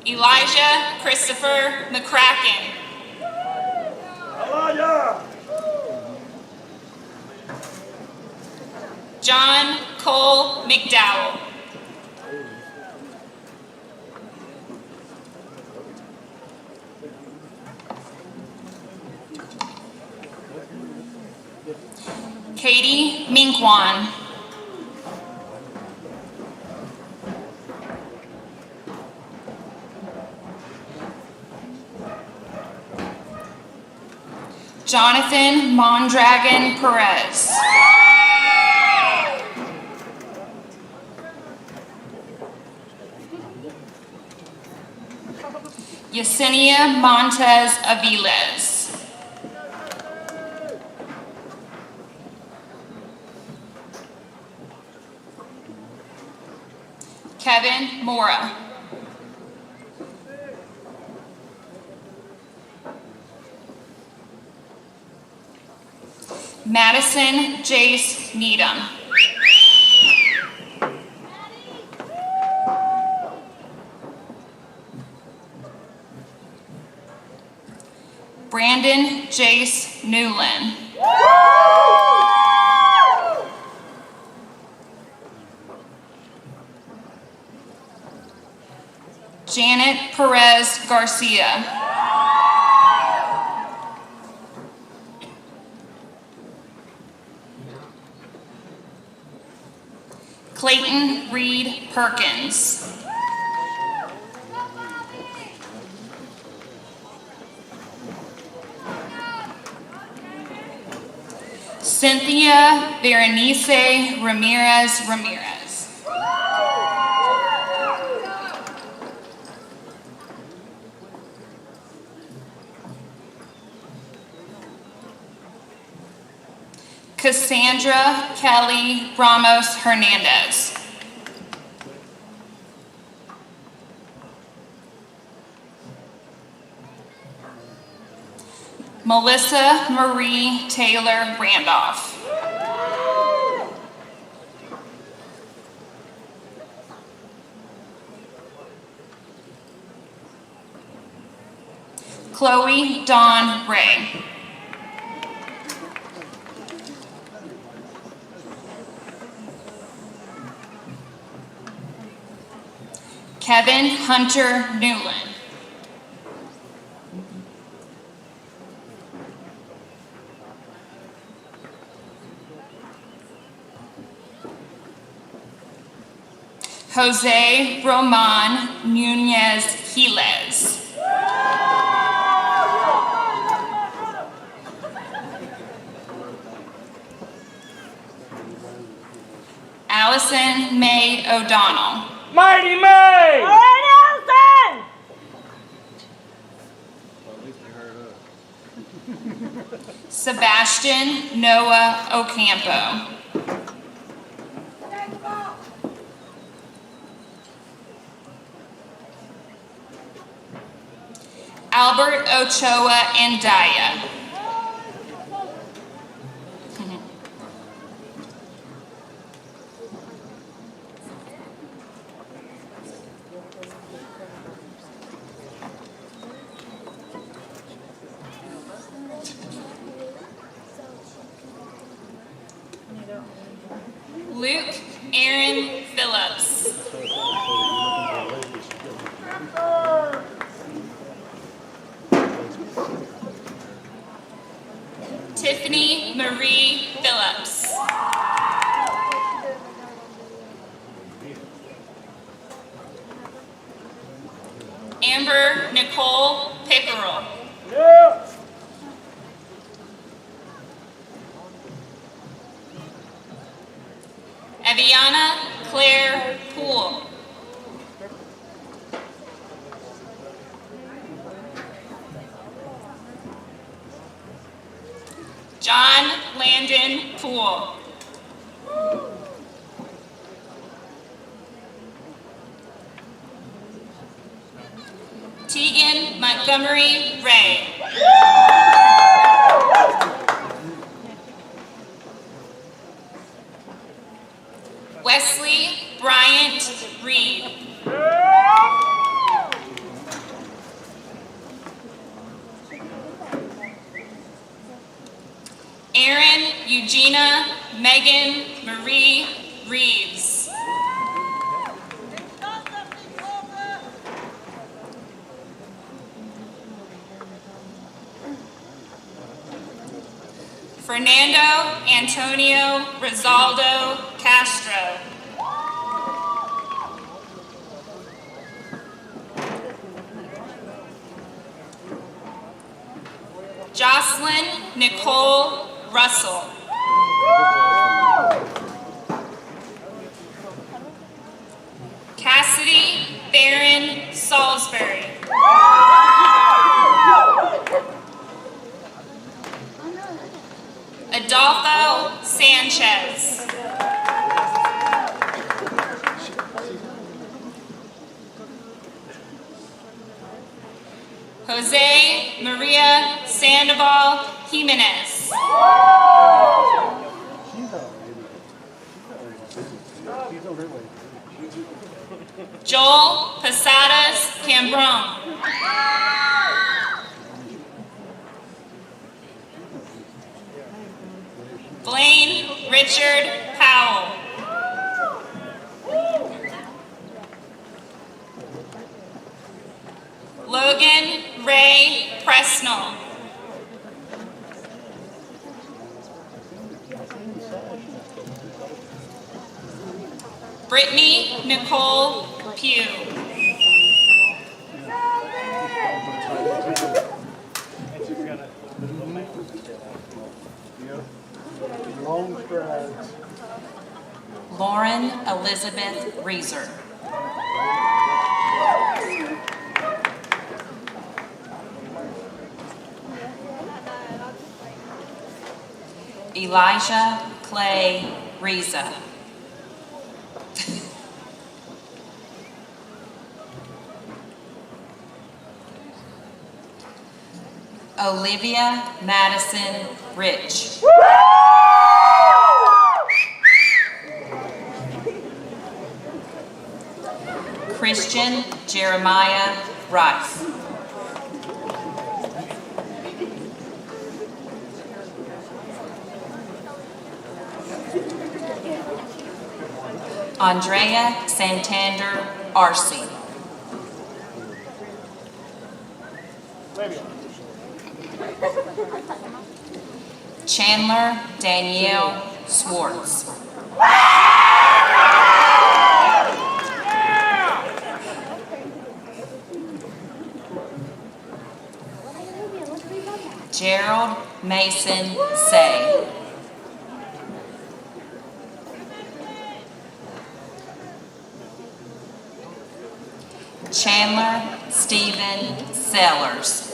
Elijah Christopher McCracken. Elijah! John Cole McDowell. Katie Minkwan. Jonathan Mondragon Perez. Yesenia Montez Aviles. Kevin Mora. Madison Jace Needham. Brandon Jace Newland. Janet Perez Garcia. Clayton Reed Perkins. Cynthia Berenice Ramirez. Cassandra Kelly Ramos Hernandez. Melissa Marie Taylor Randolph. Chloe Dawn Ray. Kevin Hunter Newland. Jose Roman Nunez Giles. Allison May O'Donnell. Mighty May! All right, Nelson! Sebastian Noah Ocampo. Albert Ochoa Andaya. Luke Aaron Phillips. Tiffany Marie Phillips. Amber Nicole Pickerel. Yeah. Aviana Claire Poole. John Landon Poole. Tegan Montgomery Ray. Wesley Bryant Reed. Erin Eugenia Megan Marie Reeves. Fernando Antonio Rosaldo Castro. Jocelyn Nicole Russell. Cassidy Barron Salisbury. Adolfo Sanchez. Jose Maria Sandoval Jimenez. Joel Posadas Cambron. Blaine Richard Powell. Logan Ray Presnell. Brittany Nicole Pugh. Long strides. Lauren Elizabeth Reeser. Elijah Clay Reza. Olivia Madison Rich. Christian Jeremiah Rice. Andrea Santander Arce. Chandler Danielle Swartz. Gerald Mason Say. Chandler Stephen Sellers.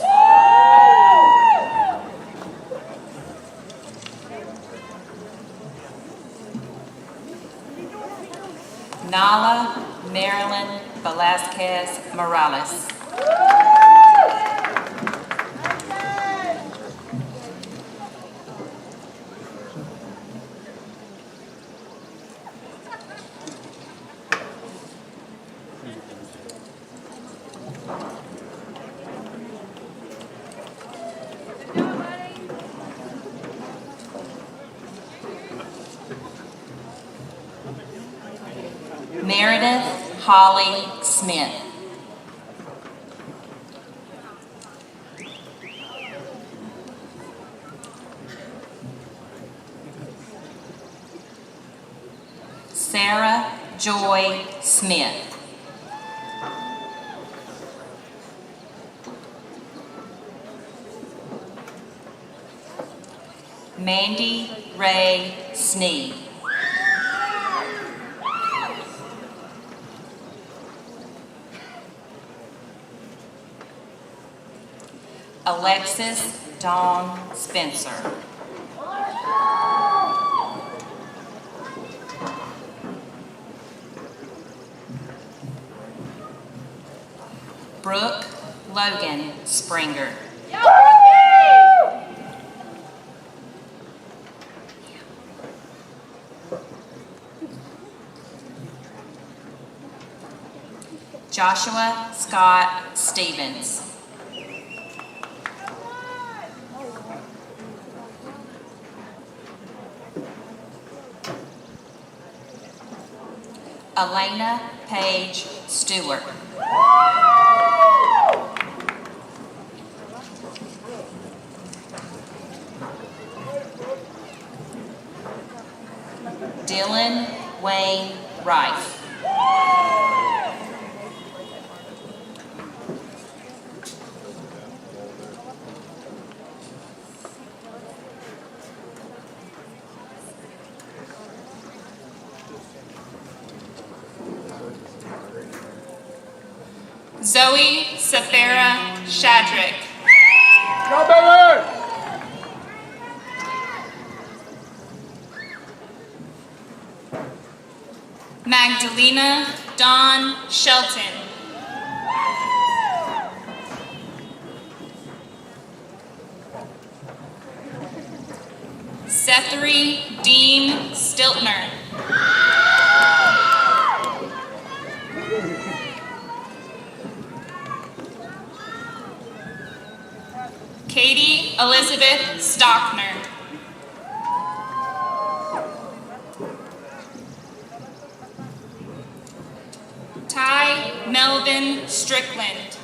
Nala Marilyn Velasquez Morales. Meredith Holly Smith. Sarah Joy Smith. Mandy Ray Sneed. Alexis Dawn Spencer. Brooke Logan Springer. Joshua Scott Stevens. Elena Page Stewart. Dylan Wayne Rife. Zoe Safara Shadrick. Go, Baylor! Magdalena Dawn Shelton. Sethary Dean Stiltner. Katie Elizabeth Stockner. Ty Melvin Strickland.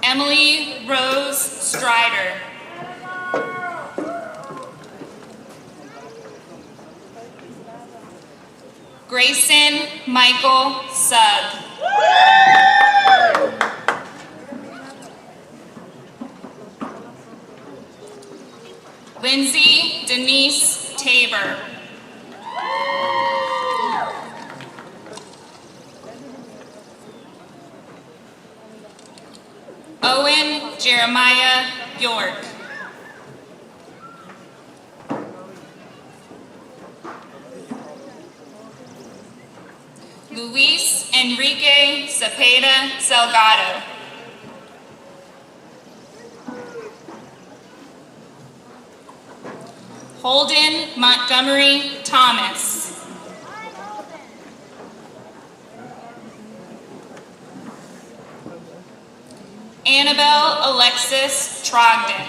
Emily Rose Strider. Grayson Michael Sugg. Lindsay Denise Tabor. Owen Jeremiah York. Luis Enrique Cepeda Salgado. Holden Montgomery Thomas. Annabelle Alexis Trogdon.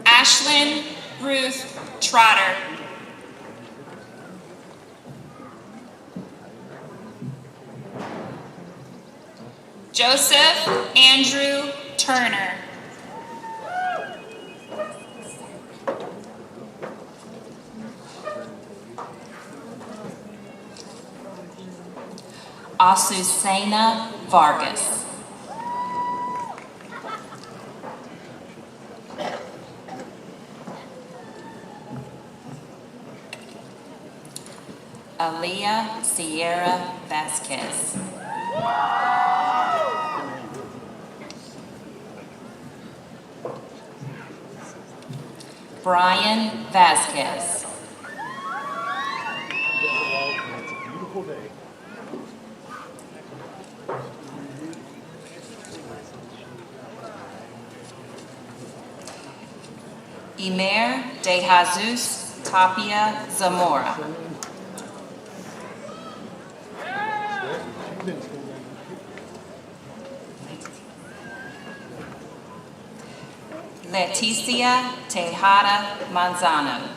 Ashlyn Ruth Trotter. Joseph Andrew Turner. Azucena Vargas. Aaliyah Sierra Vasquez. Brian Vasquez. Emer de Jesus Tapia Zamora. Leticia Tejada Manzano.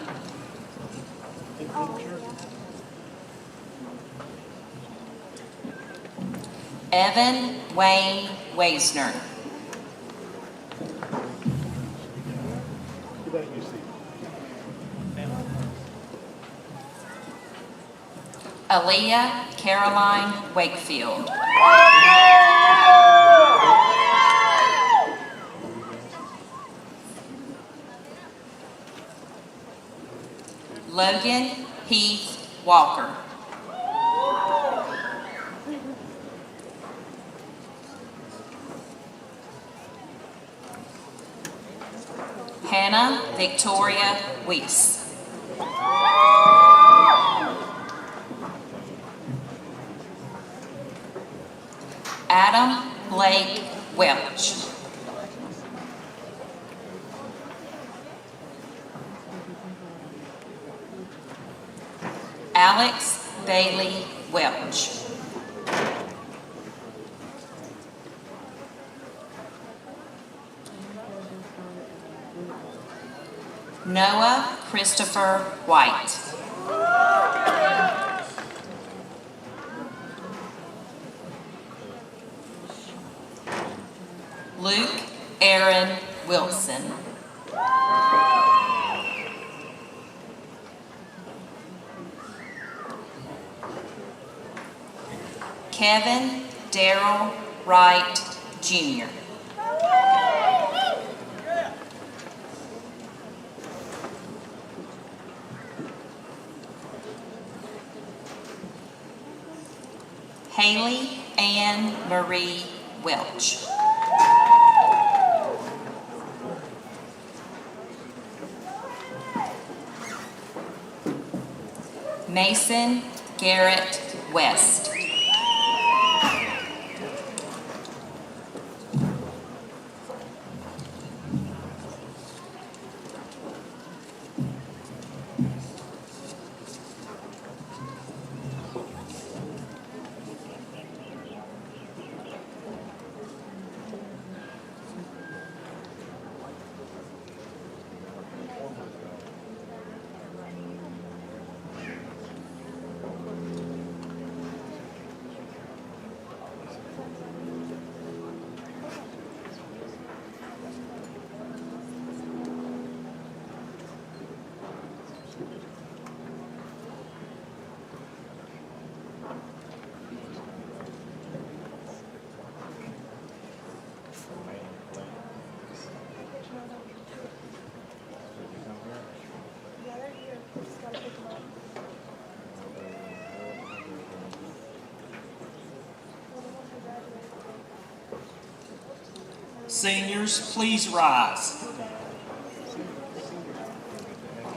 Evan Wayne Weisner. Aaliyah Caroline Wakefield. Logan Heath Walker. Hannah Victoria Weiss. Adam Blake Welch. Alex Bailey Welch. Noah Christopher White. Luke Aaron Wilson. Kevin Darrell Wright Jr. Haley Ann Marie Welch. Mason Garrett West. Seniors, please rise.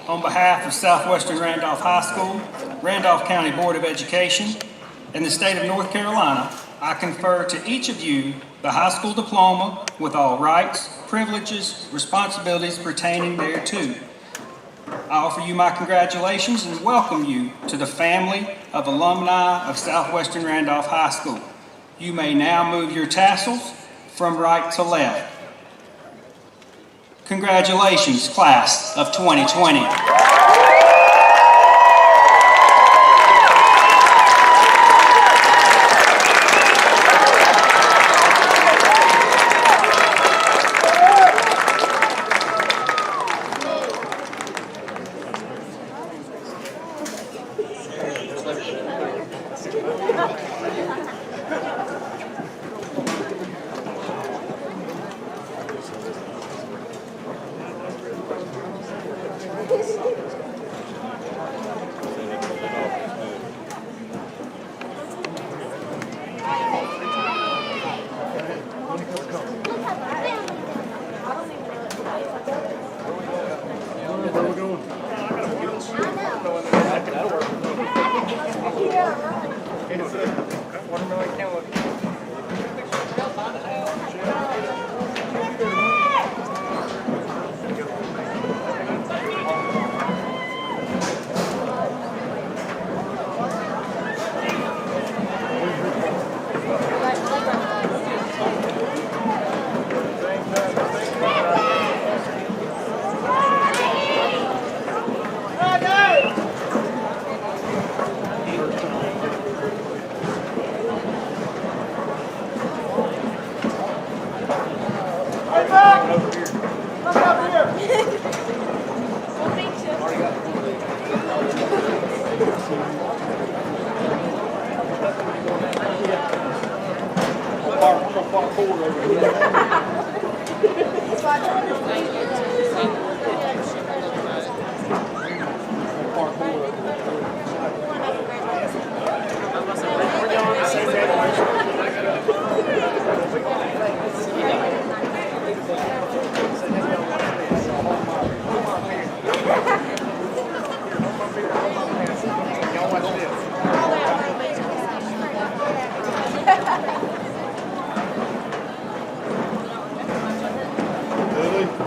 On behalf of Southwestern Randolph High School, Randolph County Board of Education, and the state of North Carolina, I confer to each of you the high school diploma with all rights, privileges, responsibilities pertaining thereto. I offer you my congratulations and welcome you to the family of alumni of Southwestern Randolph High School. You may now move your tassels from right to left. Congratulations, class of 2020.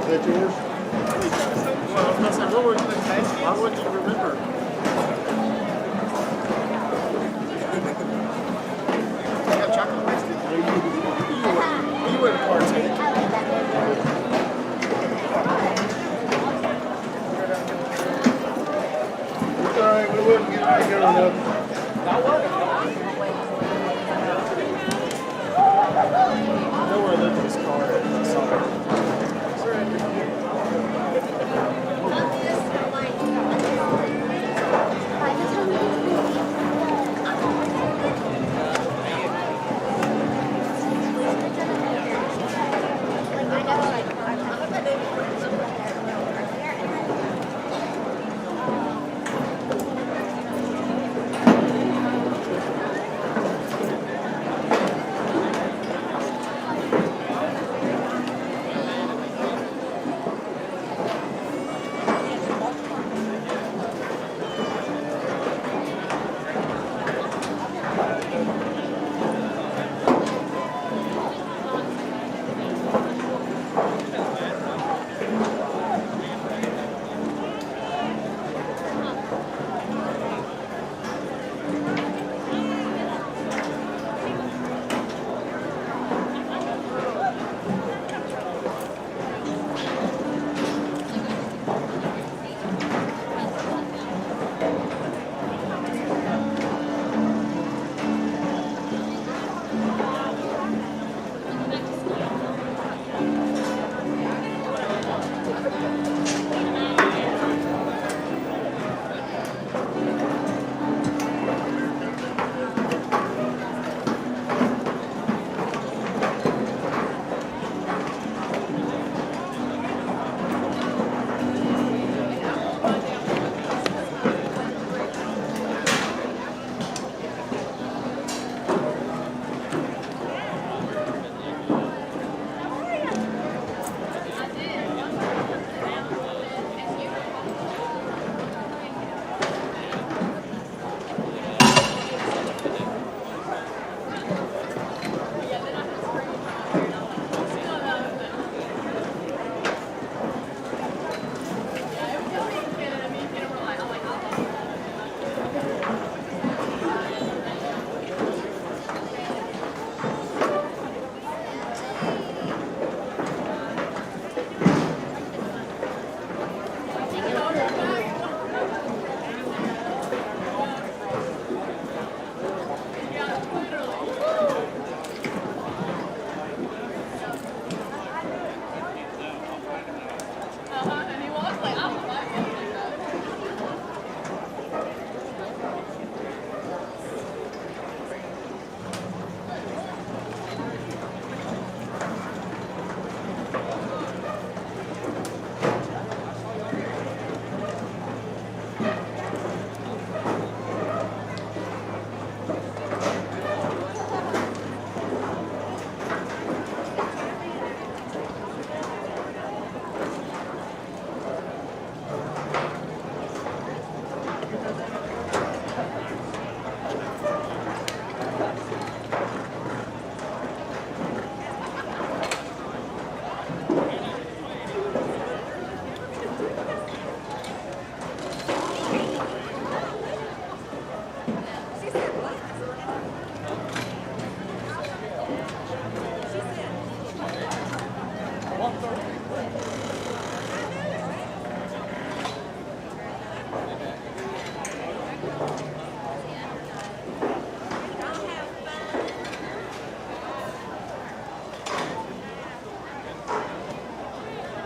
Is that yours? Well, I was going to say, what were you going to say? Why wouldn't you remember?